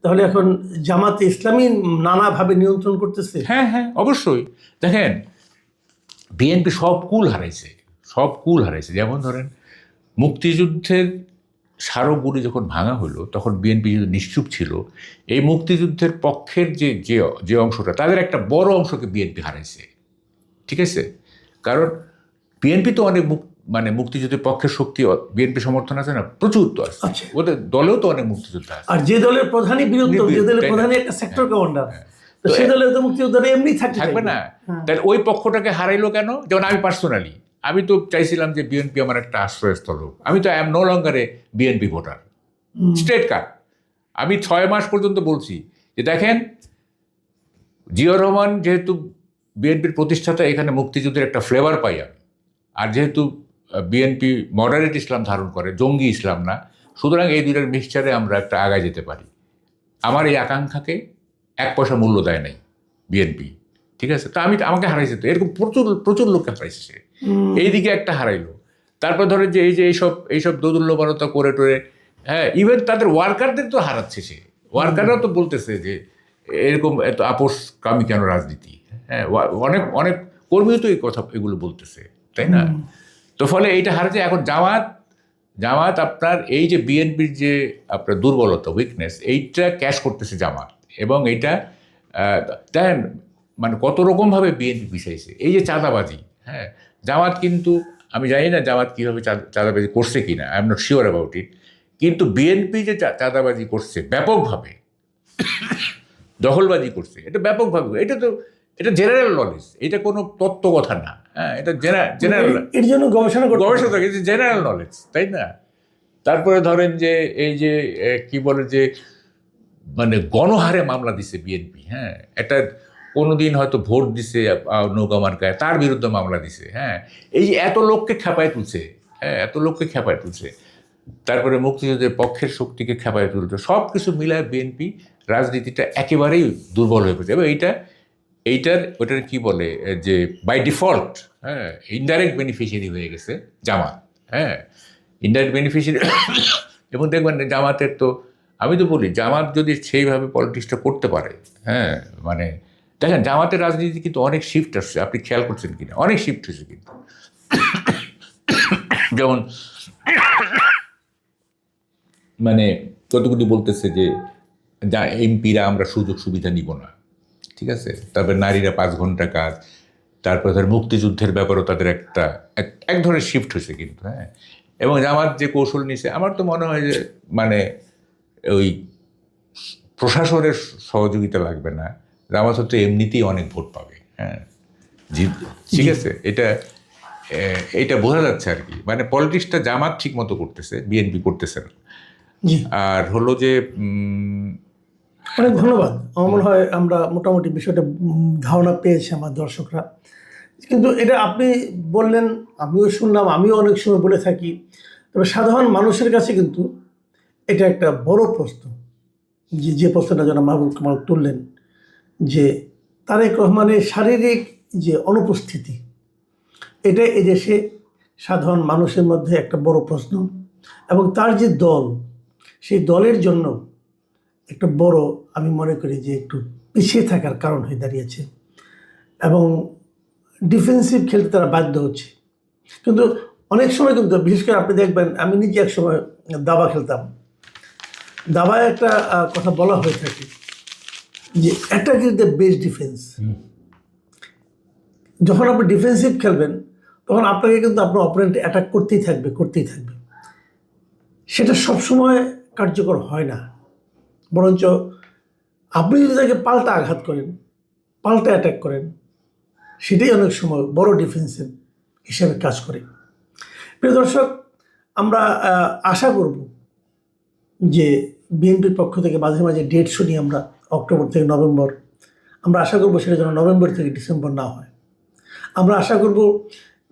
তাহলে এখন জামাতে ইসলামী নানাভাবে নিয়ন্ত্রণ করতেছে? হ্যাঁ, অবশ্যই। দেখেন, বিএনপি সব কুল হারাইছে। যেমন ধরেন, মুক্তিযুদ্ধের স্মারকগুলি যখন ভাঙা হলো, তখন বিএনপি যদি নিশ্চুপ ছিল, এই মুক্তিযুদ্ধের পক্ষের যে অংশটা, তাদের একটা বড় অংশকে বিএনপি হারাইছে, ঠিক আছে? কারণ বিএনপি তো অনেক মানে মুক্তিযুদ্ধের পক্ষের শক্তি, বিএনপি সমর্থন আছে না, প্রচুর তো আছে, ওদের দলেও তো অনেক মুক্তিযোদ্ধা আছে। আর যে দলের প্রধানই বিরোধী, যে দলের প্রধানই একটা সেক্টর কমান্ডার, তো সেই দলে তো মুক্তিযোদ্ধারা এমনি থাকবে না। তাহলে ওই পক্ষটাকে হারাইলো কেন? যেমন আমি পার্সোনালি, আমি তো চাইছিলাম যে বিএনপি আমার একটা আশ্রয়স্থল হোক। আমি তো নো লঙ্গার এ বিএনপি ভোটার, স্ট্রেট কাট। আমি 6 মাস পর্যন্ত বলছি যে দেখেন, জিয়াউর রহমান যেহেতু বিএনপির প্রতিষ্ঠাতা, এখানে মুক্তিযুদ্ধের একটা ফ্লেভার পাই আমি, আর যেহেতু বিএনপি মডারেট ইসলাম ধারণ করে, জঙ্গি ইসলাম না। সুতরাং এই দুইটার মিক্সচারে আমরা একটা আগায় যেতে পারি। আমার এই আকাঙ্ক্ষাকে 1 পয়সা মূল্য দেয় নাই বিএনপি, ঠিক আছে? তো আমাকে হারাইছে, তো এরকম প্রচুর প্রচুর লোককে হারাইছে সে। এইদিকে একটা হারাইলো, তারপর ধরে যে এইসব দোদুল্যমানতা করে টোরে, হ্যাঁ, ইভেন তাদের ওয়ার্কারদের তো হারাচ্ছে সে। ওয়ার্কাররা তো বলতেছে যে এরকম এত আপোষকামী কেন রাজনীতি, হ্যাঁ, অনেক অনেক কর্মীও তো এগুলো বলতেছে, তাই না? তো ফলে এইটা হারাচ্ছে। এখন জামাত আপনার এই যে বিএনপির যে আপনার দুর্বলতা, উইকনেস, এইটা ক্যাশ করতেছে জামাত। এবং এইটা দেখেন মানে কত রকমভাবে বিএনপি পিছাইছে। এই যে চাঁদাবাজি, হ্যাঁ, জামাত কিন্তু, আমি জানি না জামাত কীভাবে চাঁদাবাজি করছে কিনা, I am not sure about it, কিন্তু বিএনপি যে চাঁদাবাজি করছে ব্যাপকভাবে, দখলবাজি করছে, এটা ব্যাপকভাবে, এটা জেনারেল নলেজ, এটা কোনো তত্ত্ব কথা না, হ্যাঁ, এটা জেনারেল, এর জন্য গবেষণা জেনারেল নলেজ, তাই না? তারপরে ধরেন যে এই যে কি বলে যে মানে গণহারে মামলা দিছে বিএনপি, হ্যাঁ, একটা কোনোদিন হয়তো ভোট দিছে নৌকা মার্কায়, তার বিরুদ্ধে মামলা দিছে, হ্যাঁ, এই যে এত লোককে খেপায় তুলছে, হ্যাঁ, এত লোককে খেপায় তুলছে, তারপরে মুক্তিযুদ্ধের পক্ষের শক্তিকে খেপায় তুলছে, সব কিছু মিলায় বিএনপি রাজনীতিটা একেবারেই দুর্বল হয়ে পড়েছে। এবং ওইটার কি বলে যে বাই ডিফল্ট, হ্যাঁ, ইনডাইরেক্ট বেনিফিশিয়ারি হয়ে গেছে জামাত, হ্যাঁ, ইনডাইরেক্ট বেনিফিশিয়ারি। এবং দেখবেন জামাতের তো, আমি তো বলি জামাত যদি সেইভাবে পলিটিক্সটা করতে পারে, হ্যাঁ, মানে দেখেন জামাতের রাজনীতি কিন্তু অনেক শিফট আসছে, আপনি খেয়াল করছেন কিনা, অনেক শিফট হয়েছে কিন্তু। যেমন মানে কতগুলি বলতেছে যে এমপিরা আমরা সুযোগ সুবিধা নিব না, ঠিক আছে? তারপরে নারীরা 5 ঘন্টা কাজ, তারপরে ধর মুক্তিযুদ্ধের ব্যাপারেও তাদের এক ধরনের শিফট হয়েছে কিন্তু, হ্যাঁ। এবং জামাত যে কৌশল নিছে, আমার তো মনে হয় যে মানে ওই প্রশাসনের সহযোগিতা লাগবে না, জামাত হয়তো এমনিতেই অনেক ভোট পাবে, হ্যাঁ, ঠিক আছে? এটা বোঝা যাচ্ছে আর কি, মানে পলিটিক্সটা জামাত ঠিক মতো করতেছে, বিএনপি করতেছে না। আর হলো যে অনেক ধন্যবাদ। আমার মনে হয় আমরা মোটামুটি বিষয়টা ধারণা পেয়েছি আমার দর্শকরা। কিন্তু এটা আপনি বললেন, আমিও শুনলাম, আমিও অনেক সময় বলে থাকি, তবে সাধারণ মানুষের কাছে কিন্তু এটা একটা বড় প্রশ্ন, যে প্রশ্নটা যেন মাহবুব কামাল তুললেন, যে তারেক রহমানের শারীরিক যে অনুপস্থিতি, এটা এদেশে সাধারণ মানুষের মধ্যে একটা বড় প্রশ্ন। এবং তার যে দল, সেই দলের জন্য একটা বড়, আমি মনে করি যে একটু পিছিয়ে থাকার কারণ হয়ে দাঁড়িয়েছে, এবং ডিফেন্সিভ খেলতে তারা বাধ্য হচ্ছে। কিন্তু অনেক সময় কিন্তু, বিশেষ করে আপনি দেখবেন, আমি নিজে এক সময় দাবা খেলতাম, দাবায় একটা কথা বলা হয়ে থাকে যে attack is the best defence. যখন আপনি ডিফেন্সিভ খেলবেন তখন আপনাকে কিন্তু আপনার অপোনেন্ট অ্যাটাক করতেই থাকবে। সেটা সবসময় কার্যকর হয় না, বরঞ্চ আপনি যদি তাকে পাল্টা আঘাত করেন, পাল্টা অ্যাটাক করেন, সেটাই অনেক সময় বড় ডিফেন্সিভ হিসেবে কাজ করে। প্রিয় দর্শক, আমরা আশা করব যে বিএনপির পক্ষ থেকে মাঝে মাঝে ডেট শুনি আমরা, অক্টোবর থেকে নভেম্বর, আমরা আশা করব সেটা যেন নভেম্বর থেকে ডিসেম্বর না হয়। আমরা আশা করব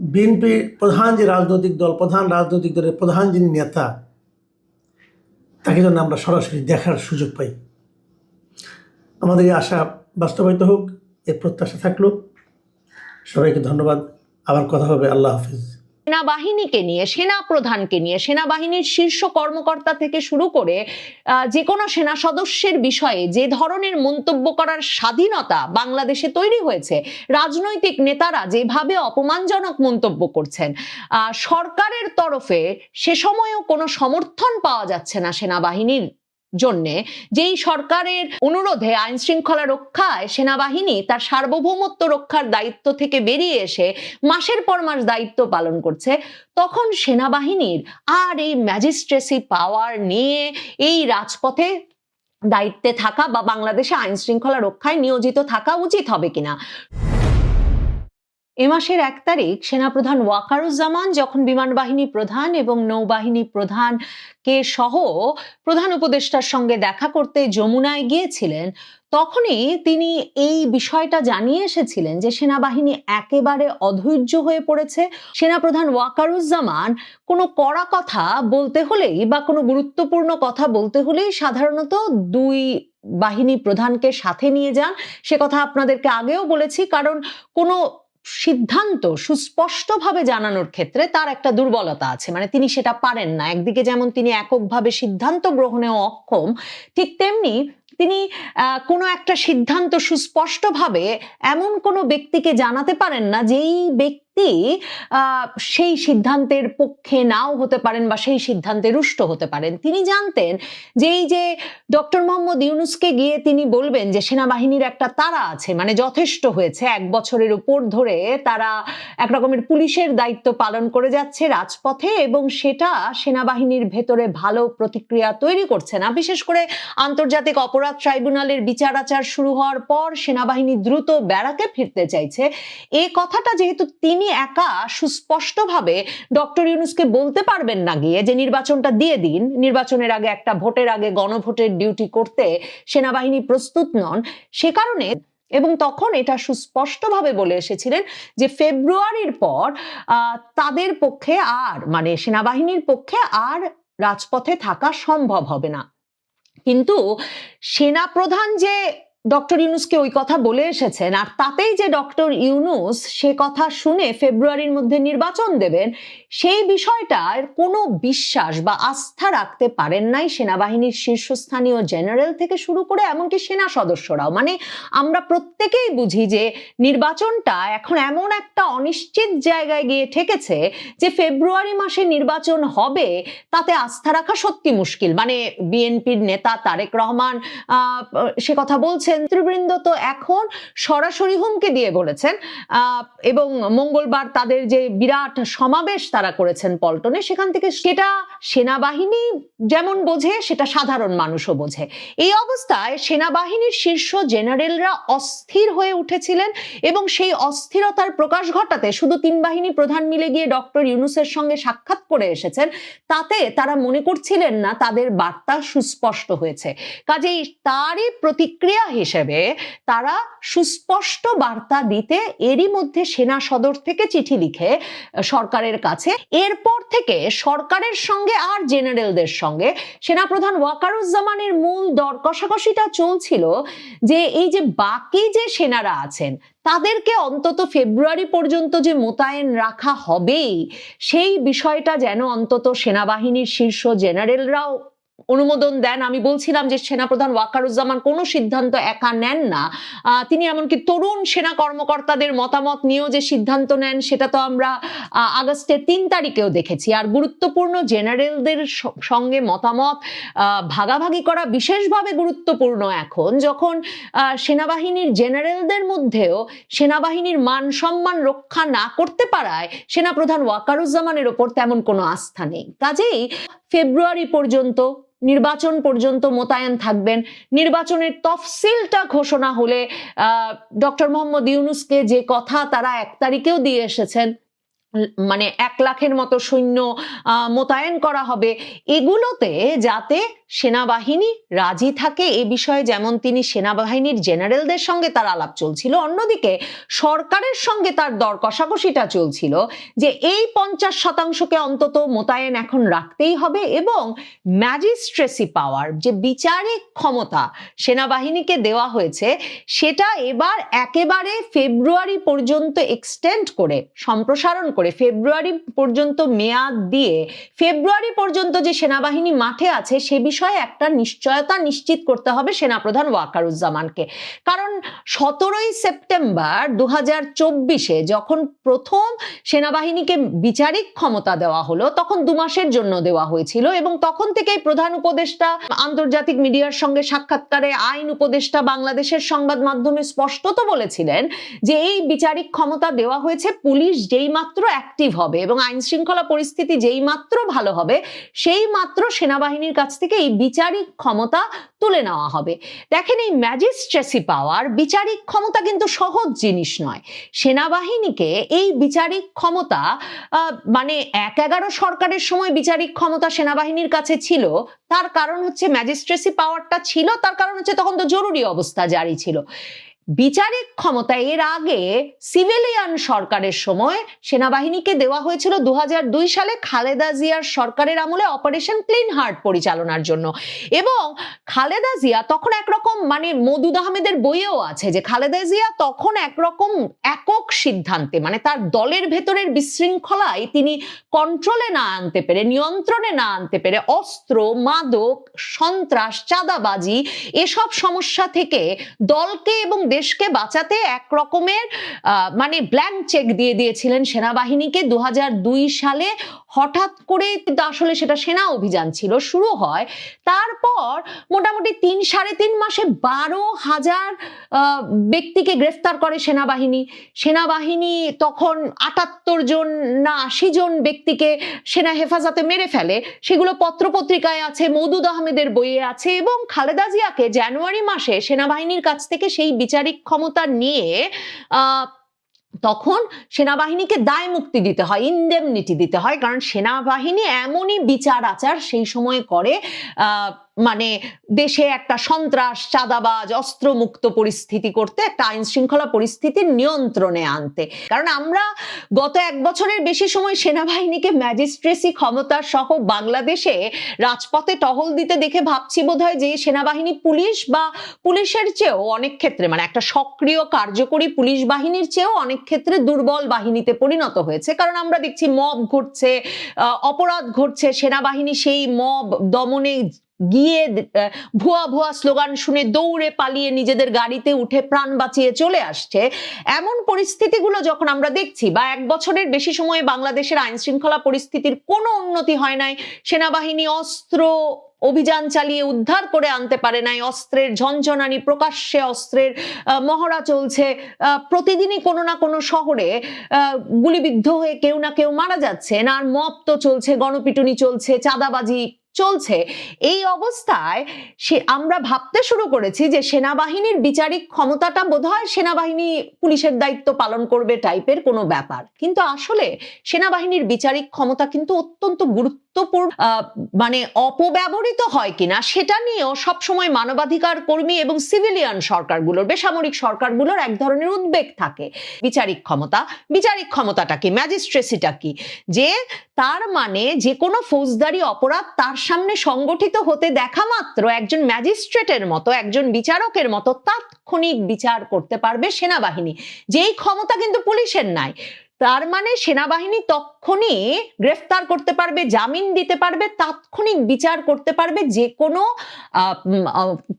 বিএনপির প্রধান যে রাজনৈতিক দল, প্রধান রাজনৈতিক দলের প্রধান যিনি নেতা, তাকে যেন আমরা সরাসরি দেখার সুযোগ পাই। আমাদের এই আশা বাস্তবায়িত হোক, এর প্রত্যাশা থাকলো। সবাইকে ধন্যবাদ, আবার কথা হবে। আল্লাহ হাফিজ। সেনাবাহিনীকে নিয়ে, সেনা প্রধানকে নিয়ে, সেনাবাহিনীর শীর্ষ কর্মকর্তা থেকে শুরু করে যে কোনো সেনা সদস্যের বিষয়ে যে ধরনের মন্তব্য করার স্বাধীনতা বাংলাদেশে তৈরি হয়েছে, রাজনৈতিক নেতারা যেভাবে অপমানজনক মন্তব্য করছেন, সরকারের তরফে সে সময়ও কোনো সমর্থন পাওয়া যাচ্ছে না সেনাবাহিনীর জন্যে, যেই সরকারের অনুরোধে আইন শৃঙ্খলা রক্ষায় সেনাবাহিনী তার সার্বভৌমত্ব রক্ষার দায়িত্ব থেকে বেরিয়ে এসে মাসের পর মাস দায়িত্ব পালন করছে, তখন সেনাবাহিনীর আর এই ম্যাজিস্ট্রেসি পাওয়ার নিয়ে এই রাজপথে দায়িত্বে থাকা বা বাংলাদেশে আইন শৃঙ্খলা রক্ষায় নিয়োজিত থাকা উচিত হবে কিনা। এ মাসের 1 তারিখ সেনাপ্রধান ওয়াকারুজ্জামান যখন বিমান বাহিনী প্রধান এবং নৌবাহিনী প্রধানকে সহ প্রধান উপদেষ্টার সঙ্গে দেখা করতে যমুনায় গিয়েছিলেন, তখনই তিনি এই বিষয়টা জানিয়ে এসেছিলেন যে সেনাবাহিনী একেবারে অধৈর্য হয়ে পড়েছে। সেনাপ্রধান ওয়াকারুজ্জামান কোনো কড়া কথা বলতে হলেই বা কোনো গুরুত্বপূর্ণ কথা বলতে হলেই সাধারণত 2 বাহিনী প্রধানকে সাথে নিয়ে যান। সে কথা আপনাদেরকে আগেও বলেছি, কারণ কোনো সিদ্ধান্ত সুস্পষ্টভাবে জানানোর ক্ষেত্রে তার একটা দুর্বলতা আছে, মানে তিনি সেটা পারেন না। একদিকে যেমন তিনি এককভাবে সিদ্ধান্ত গ্রহণেও অক্ষম, ঠিক তেমনি তিনি কোনো একটা সিদ্ধান্ত সুস্পষ্টভাবে এমন কোনো ব্যক্তিকে জানাতে পারেন না যেই ব্যক্তি সেই সিদ্ধান্তের পক্ষে নাও হতে পারেন বা সেই সিদ্ধান্তে রুষ্ট হতে পারেন। তিনি জানতেন যে এই যে ডক্টর মোহাম্মদ ইউনূসকে গিয়ে তিনি বলবেন যে সেনাবাহিনীর একটা তাড়া আছে, মানে যথেষ্ট হয়েছে, 1 বছরের উপর ধরে তারা এক রকমের পুলিশের দায়িত্ব পালন করে যাচ্ছে রাজপথে, এবং সেটা সেনাবাহিনীর ভেতরে ভালো প্রতিক্রিয়া তৈরি করছে না। বিশেষ করে আন্তর্জাতিক অপরাধ ট্রাইব্যুনালের বিচার আচার শুরু হওয়ার পর সেনাবাহিনী দ্রুত ব্যারাকে ফিরতে চাইছে। এই কথাটা যেহেতু তিনি একা সুস্পষ্টভাবে ডক্টর ইউনূসকে বলতে পারবেন না গিয়ে যে নির্বাচনটা দিয়ে দিন, নির্বাচনের আগে একটা ভোটের আগে গণভোটের ডিউটি করতে সেনাবাহিনী প্রস্তুত নন, সে কারণে, এবং তখন এটা সুস্পষ্টভাবে বলে এসেছিলেন যে ফেব্রুয়ারির পর তাদের পক্ষে আর, মানে সেনাবাহিনীর পক্ষে আর রাজপথে থাকা সম্ভব হবে না। কিন্তু সেনাপ্রধান যে ডক্টর ইউনূসকে ওই কথা বলে এসেছেন, আর তাতেই যে ডক্টর ইউনূস সে কথা শুনে ফেব্রুয়ারির মধ্যে নির্বাচন দেবেন, সেই বিষয়টার কোনো বিশ্বাস বা আস্থা রাখতে পারেন নাই সেনাবাহিনীর শীর্ষস্থানীয় জেনারেল থেকে শুরু করে এমনকি সেনা সদস্যরাও। মানে আমরা প্রত্যেকেই বুঝি যে নির্বাচনটা এখন এমন একটা অনিশ্চিত জায়গায় গিয়ে ঠেকেছে যে ফেব্রুয়ারি মাসে নির্বাচন হবে তাতে আস্থা রাখা সত্যি মুশকিল। মানে বিএনপির নেতা তারেক রহমান সে কথা বলছেন, নেতৃবৃন্দ তো এখন সরাসরি হুমকি দিয়ে বলেছেন, এবং মঙ্গলবার তাদের যে বিরাট সমাবেশ তারা করেছেন পল্টনে, সেখান থেকে সেটা সেনাবাহিনী যেমন বোঝে সেটা সাধারণ মানুষও বোঝে। এই অবস্থায় সেনাবাহিনীর শীর্ষ জেনারেলরা অস্থির হয়ে উঠেছিলেন, এবং সেই অস্থিরতার প্রকাশ ঘটাতে শুধু 3 বাহিনী প্রধান মিলে গিয়ে ডক্টর ইউনূসের সঙ্গে সাক্ষাৎ করে এসেছেন, তাতে তারা মনে করছিলেন না তাদের বার্তা সুস্পষ্ট হয়েছে। কাজেই তারই প্রতিক্রিয়া হিসেবে তারা সুস্পষ্ট বার্তা দিতে এরই মধ্যে সেনা সদর থেকে চিঠি লিখে সরকারের কাছে, এরপর থেকে সরকারের সঙ্গে আর জেনারেলদের সঙ্গে সেনাপ্রধান ওয়াকারুজ্জামানের মূল দর কষাকষিটা চলছিল যে এই যে বাকি যে সেনারা আছেন তাদেরকে অন্তত ফেব্রুয়ারি পর্যন্ত যে মোতায়েন রাখা হবেই, সেই বিষয়টা যেন অন্তত সেনাবাহিনীর শীর্ষ জেনারেলরাও অনুমোদন দেন। আমি বলছিলাম যে সেনাপ্রধান ওয়াকারুজ্জামান কোনো সিদ্ধান্ত একা নেন না, তিনি এমনকি তরুণ সেনা কর্মকর্তাদের মতামত নিয়েও যে সিদ্ধান্ত নেন সেটা তো আমরা আগস্টের 3 তারিখেও দেখেছি। আর গুরুত্বপূর্ণ জেনারেলদের সঙ্গে মতামত ভাগাভাগি করা বিশেষভাবে গুরুত্বপূর্ণ এখন, যখন সেনাবাহিনীর জেনারেলদের মধ্যেও সেনাবাহিনীর মান সম্মান রক্ষা না করতে পারায় সেনাপ্রধান ওয়াকারুজ্জামানের ওপর তেমন কোনো আস্থা নেই। কাজেই ফেব্রুয়ারি পর্যন্ত, নির্বাচন পর্যন্ত মোতায়েন থাকবেন। নির্বাচনের তফসিলটা ঘোষণা হলে ডক্টর মোহাম্মদ ইউনূসকে যে কথা তারা 1 তারিখেও দিয়ে এসেছেন, মানে 1 লাখের মতো সৈন্য মোতায়েন করা হবে, এগুলোতে যাতে সেনাবাহিনী রাজি থাকে এ বিষয়ে যেমন তিনি সেনাবাহিনীর জেনারেলদের সঙ্গে তার আলাপ চলছিল, অন্যদিকে সরকারের সঙ্গে তার দর কষাকষিটা চলছিল যে এই 50% অন্তত মোতায়েন এখন রাখতেই হবে, এবং ম্যাজিস্ট্রেসি পাওয়ার, যে বিচারিক ক্ষমতা সেনাবাহিনীকে দেওয়া হয়েছে, সেটা এবার একেবারে ফেব্রুয়ারি পর্যন্ত এক্সটেন্ড করে, সম্প্রসারণ করে, ফেব্রুয়ারি পর্যন্ত মেয়াদ দিয়ে ফেব্রুয়ারি পর্যন্ত যে সেনাবাহিনী মাঠে আছে সে বিষয়ে একটা নিশ্চয়তা নিশ্চিত করতে হবে সেনাপ্রধান ওয়াকারুজ্জামানকে। কারণ 17ই সেপ্টেম্বর 2024-এ যখন প্রথম সেনাবাহিনীকে বিচারিক ক্ষমতা দেওয়া হলো তখন 2 মাসের জন্য দেওয়া হয়েছিল, এবং তখন থেকেই প্রধান উপদেষ্টা আন্তর্জাতিক মিডিয়ার সঙ্গে সাক্ষাৎকারে আইন উপদেষ্টা বাংলাদেশের সংবাদ মাধ্যমে স্পষ্টত বলেছিলেন যে এই বিচারিক ক্ষমতা দেওয়া হয়েছে পুলিশ যেই মাত্র অ্যাক্টিভ হবে এবং আইন শৃঙ্খলা পরিস্থিতি যেই মাত্র ভালো হবে সেই মাত্র সেনাবাহিনীর কাছ থেকে এই বিচারিক ক্ষমতা তুলে নেওয়া হবে। দেখেন, এই ম্যাজিস্ট্রেসি পাওয়ার, বিচারিক ক্ষমতা কিন্তু সহজ জিনিস নয়। সেনাবাহিনীকে এই বিচারিক ক্ষমতা মানে ১-১১ সরকারের সময় বিচারিক ক্ষমতা সেনাবাহিনীর কাছে ছিল, তার কারণ হচ্ছে ম্যাজিস্ট্রেসি পাওয়ারটা ছিল, তার কারণ হচ্ছে তখন তো জরুরি অবস্থা জারি ছিল। বিচারিক ক্ষমতা এর আগে সিভিলিয়ান সরকারের সময় সেনাবাহিনীকে দেওয়া হয়েছিল ২০০২ সালে খালেদা জিয়ার সরকারের আমলে অপারেশন ক্লিন হার্ট পরিচালনার জন্য। এবং খালেদা জিয়া তখন একরকম, মানে মওদুদ আহমেদের বইয়েও আছে যে খালেদা জিয়া তখন একরকম একক সিদ্ধান্তে, মানে তার দলের ভেতরের বিশৃঙ্খলায় তিনি কন্ট্রোলে না আনতে পেরে, নিয়ন্ত্রণে না আনতে পেরে অস্ত্র, মাদক, সন্ত্রাস, চাঁদাবাজি এসব সমস্যা থেকে দলকে এবং দেশকে বাঁচাতে এক রকমের মানে ব্ল্যাঙ্ক চেক দিয়ে দিয়েছিলেন সেনাবাহিনীকে ২০০২ সালে। হঠাৎ করে আসলে সেটা সেনা অভিযান ছিল, শুরু হয়। তারপর মোটামুটি ৩-৩.৫ মাসে ১২,০০০ ব্যক্তিকে গ্রেফতার করে সেনাবাহিনী তখন ৭৮ জন না ৮০ জন ব্যক্তিকে সেনা হেফাজতে মেরে ফেলে। সেগুলো পত্রপত্রিকায় আছে, মওদুদ আহমেদের বইয়ে আছে। এবং খালেদা জিয়াকে জানুয়ারি মাসে সেনাবাহিনীর কাছ থেকে সেই বিচারিক ক্ষমতা নিয়ে তখন সেনাবাহিনীকে দায় মুক্তি দিতে হয়, ইনডেমনিটি দিতে হয়, কারণ সেনাবাহিনী এমনই বিচার আচার সেই সময় করে মানে দেশে একটা সন্ত্রাস, চাঁদাবাজ, অস্ত্রমুক্ত পরিস্থিতি করতে, একটা আইন শৃঙ্খলা পরিস্থিতির নিয়ন্ত্রণে আনতে। কারণ আমরা গত ১ বছরের বেশি সময় সেনাবাহিনীকে ম্যাজিস্ট্রেসি ক্ষমতা সহ বাংলাদেশে রাজপথে টহল দিতে দেখে ভাবছি বোধহয় যে সেনাবাহিনী পুলিশ বা পুলিশের চেয়েও অনেক ক্ষেত্রে, মানে একটা সক্রিয় কার্যকরী পুলিশ বাহিনীর চেয়েও অনেক ক্ষেত্রে দুর্বল বাহিনীতে পরিণত হয়েছে। কারণ আমরা দেখছি মব ঘটছে, অপরাধ ঘটছে, সেনাবাহিনী সেই মব দমনে গিয়ে ভুয়া স্লোগান শুনে দৌড়ে পালিয়ে নিজেদের গাড়িতে উঠে প্রাণ বাঁচিয়ে চলে আসছে। এমন পরিস্থিতিগুলো যখন আমরা দেখছি, বা ১ বছরের বেশি সময়ে বাংলাদেশের আইন শৃঙ্খলা পরিস্থিতির কোনো উন্নতি হয় নাই, সেনাবাহিনী অস্ত্র অভিযান চালিয়ে উদ্ধার করে আনতে পারে নাই, অস্ত্রের ঝনঝনানি, প্রকাশ্যে অস্ত্রের মহড়া চলছে, প্রতিদিনই কোনো না কোনো শহরে গুলিবিদ্ধ হয়ে কেউ না কেউ মারা যাচ্ছে, না আর মব তো চলছে, গণপিটুনি চলছে, চাঁদাবাজি চলছে। এই অবস্থায় আমরা ভাবতে শুরু করেছি যে সেনাবাহিনীর বিচারিক ক্ষমতাটা বোধহয় সেনাবাহিনী পুলিশের দায়িত্ব পালন করবে টাইপের কোনো ব্যাপার। কিন্তু আসলে সেনাবাহিনীর বিচারিক ক্ষমতা কিন্তু অত্যন্ত গুরুত্বপূর্ণ, মানে অপব্যবহৃত হয় কিনা সেটা নিয়েও সবসময় মানবাধিকার কর্মী এবং সিভিলিয়ান সরকারগুলোর, বেসামরিক সরকারগুলোর এক ধরনের উদ্বেগ থাকে। বিচারিক ক্ষমতাটা কি, ম্যাজিস্ট্রেসিটা কি, যে তার মানে যে কোনো ফৌজদারি অপরাধ তার সামনে সংগঠিত হতে দেখা মাত্র একজন ম্যাজিস্ট্রেটের মতো, একজন বিচারকের মতো তাৎক্ষণিক বিচার করতে পারবে সেনাবাহিনী, যেই ক্ষমতা কিন্তু পুলিশের নাই। তার মানে সেনাবাহিনী তখনই গ্রেফতার করতে পারবে, জামিন দিতে পারবে, তাৎক্ষণিক বিচার করতে পারবে যে কোনো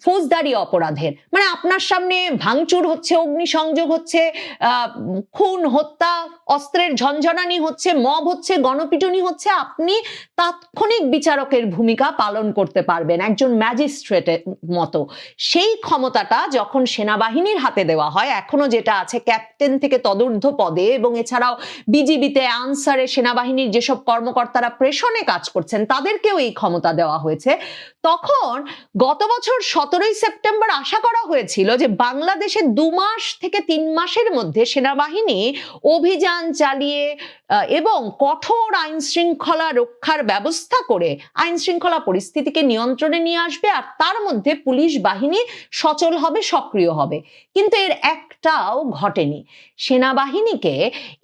ফৌজদারি অপরাধের। মানে আপনার সামনে ভাঙচুর হচ্ছে, অগ্নিসংযোগ হচ্ছে, খুন, হত্যা, অস্ত্রের ঝনঝনানি হচ্ছে, মব হচ্ছে, গণপিটুনি হচ্ছে, আপনি তাৎক্ষণিক বিচারকের ভূমিকা পালন করতে পারবেন একজন ম্যাজিস্ট্রেটের মতো। সেই ক্ষমতাটা যখন সেনাবাহিনীর হাতে দেওয়া হয়, এখনো যেটা আছে ক্যাপ্টেন থেকে তদূর্ধ্ব পদে, এবং এছাড়াও বিজিবিতে, আনসারে সেনাবাহিনীর যেসব কর্মকর্তারা প্রেষণে কাজ করছেন তাদেরকেও এই ক্ষমতা দেওয়া হয়েছে। তখন গত বছর 17 সেপ্টেম্বর আশা করা হয়েছিল যে বাংলাদেশে 2 মাস থেকে 3 মাসের মধ্যে সেনাবাহিনী অভিযান চালিয়ে এবং কঠোর আইন শৃঙ্খলা রক্ষার ব্যবস্থা করে আইন শৃঙ্খলা পরিস্থিতিকে নিয়ন্ত্রণে নিয়ে আসবে, আর তার মধ্যে পুলিশ বাহিনী সচল হবে, সক্রিয় হবে। কিন্তু এর একটাও ঘটেনি। সেনাবাহিনীকে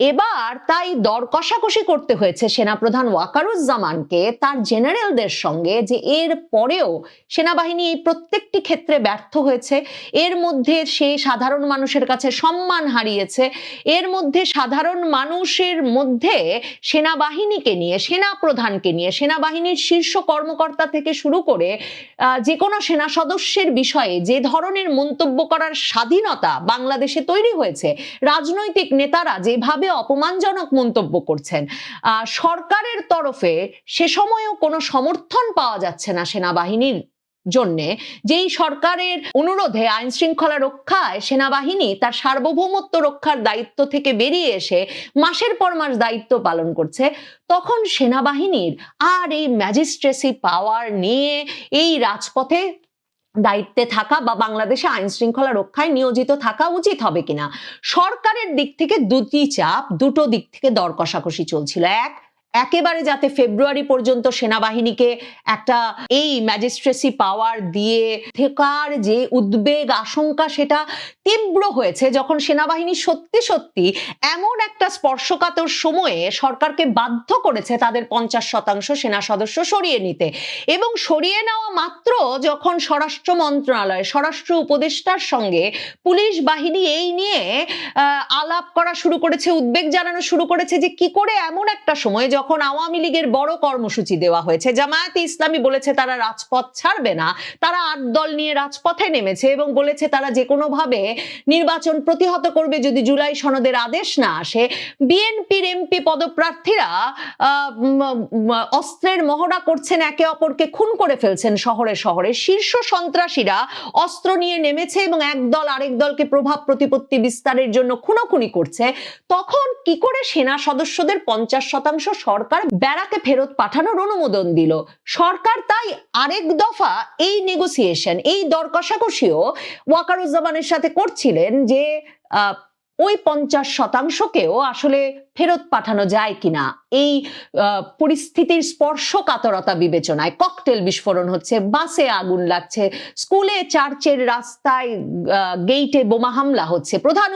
এবার তাই দর কষাকষি করতে হয়েছে সেনাপ্রধান ওয়াকারুজ্জামানকে তার জেনারেলদের সঙ্গে, যে এর পরেও সেনাবাহিনী এই প্রত্যেকটি ক্ষেত্রে ব্যর্থ হয়েছে। এর মধ্যে সে সাধারণ মানুষের কাছে সম্মান হারিয়েছে, এর মধ্যে সাধারণ মানুষের মধ্যে সেনাবাহিনীকে নিয়ে, সেনাপ্রধানকে নিয়ে, সেনাবাহিনীর শীর্ষ কর্মকর্তা থেকে শুরু করে যে কোনো সেনা সদস্যের বিষয়ে যে ধরনের মন্তব্য করার স্বাধীনতা বাংলাদেশে তৈরি হয়েছে, রাজনৈতিক নেতারা যেভাবে অপমানজনক মন্তব্য করছেন, সরকারের তরফে সে সময়েও কোনো সমর্থন পাওয়া যাচ্ছে না সেনাবাহিনীর জন্যে, যেই সরকারের অনুরোধে আইন শৃঙ্খলা রক্ষায় সেনাবাহিনী তার সার্বভৌমত্ব রক্ষার দায়িত্ব থেকে বেরিয়ে এসে মাসের পর মাস দায়িত্ব পালন করছে, তখন সেনাবাহিনীর আর এই ম্যাজিস্ট্রেসি পাওয়ার নিয়ে এই রাজপথে দায়িত্বে থাকা বা বাংলাদেশে আইন শৃঙ্খলা রক্ষায় নিয়োজিত থাকা উচিত হবে কিনা। সরকারের দিক থেকে দুটি চাপ, দুটো দিক থেকে দর কষাকষি চলছিল। একেবারে যাতে ফেব্রুয়ারি পর্যন্ত সেনাবাহিনীকে একটা এই ম্যাজিস্ট্রেসি পাওয়ার দিয়ে থাকার যে উদ্বেগ আশঙ্কা সেটা তীব্র হয়েছে যখন সেনাবাহিনী সত্যি সত্যি এমন একটা স্পর্শকাতর সময়ে সরকারকে বাধ্য করেছে তাদের 50% সেনা সদস্য সরিয়ে নিতে, এবং সরিয়ে নেওয়া মাত্র যখন স্বরাষ্ট্র মন্ত্রণালয় স্বরাষ্ট্র উপদেষ্টার সঙ্গে পুলিশ বাহিনী এই নিয়ে আলাপ করা শুরু করেছে, উদ্বেগ জানানো শুরু করেছে যে কি করে এমন একটা সময় যখন আওয়ামী লীগের বড় কর্মসূচি দেওয়া হয়েছে, জামায়াতে ইসলামী বলেছে তারা রাজপথ ছাড়বে না, তারা 8 দল নিয়ে রাজপথে নেমেছে এবং বলেছে তারা যে কোনো ভাবে নির্বাচন প্রতিহত করবে যদি জুলাই সনদের আদেশ না আসে। বিএনপির এমপি পদপ্রার্থীরা অস্ত্রের মহড়া করছেন, একে অপরকে খুন করে ফেলছেন শহরে শহরে, শীর্ষ সন্ত্রাসীরা অস্ত্র নিয়ে নেমেছে এবং এক দল আরেক দলকে প্রভাব প্রতিপত্তি বিস্তারের জন্য খুনোখুনি করছে। তখন কি করে সেনা সদস্যদের 50% সরকার ব্যারাকে ফেরত পাঠানোর অনুমোদন দিল? সরকার তাই আরেক দফা এই নেগোসিয়েশন, এই দর কষাকষিও ওয়াকারুজ্জামানের সাথে করছিলেন যে ওই 50%কেও আসলে ফেরত পাঠানো যায় কিনা। এই পরিস্থিতির স্পর্শকাতরতা বিবেচনায় ককটেল বিস্ফোরণ হচ্ছে, বাসে আগুন লাগছে, স্কুলে চার্চের রাস্তায় গেইটে বোমা হামলা হচ্ছে, প্রধান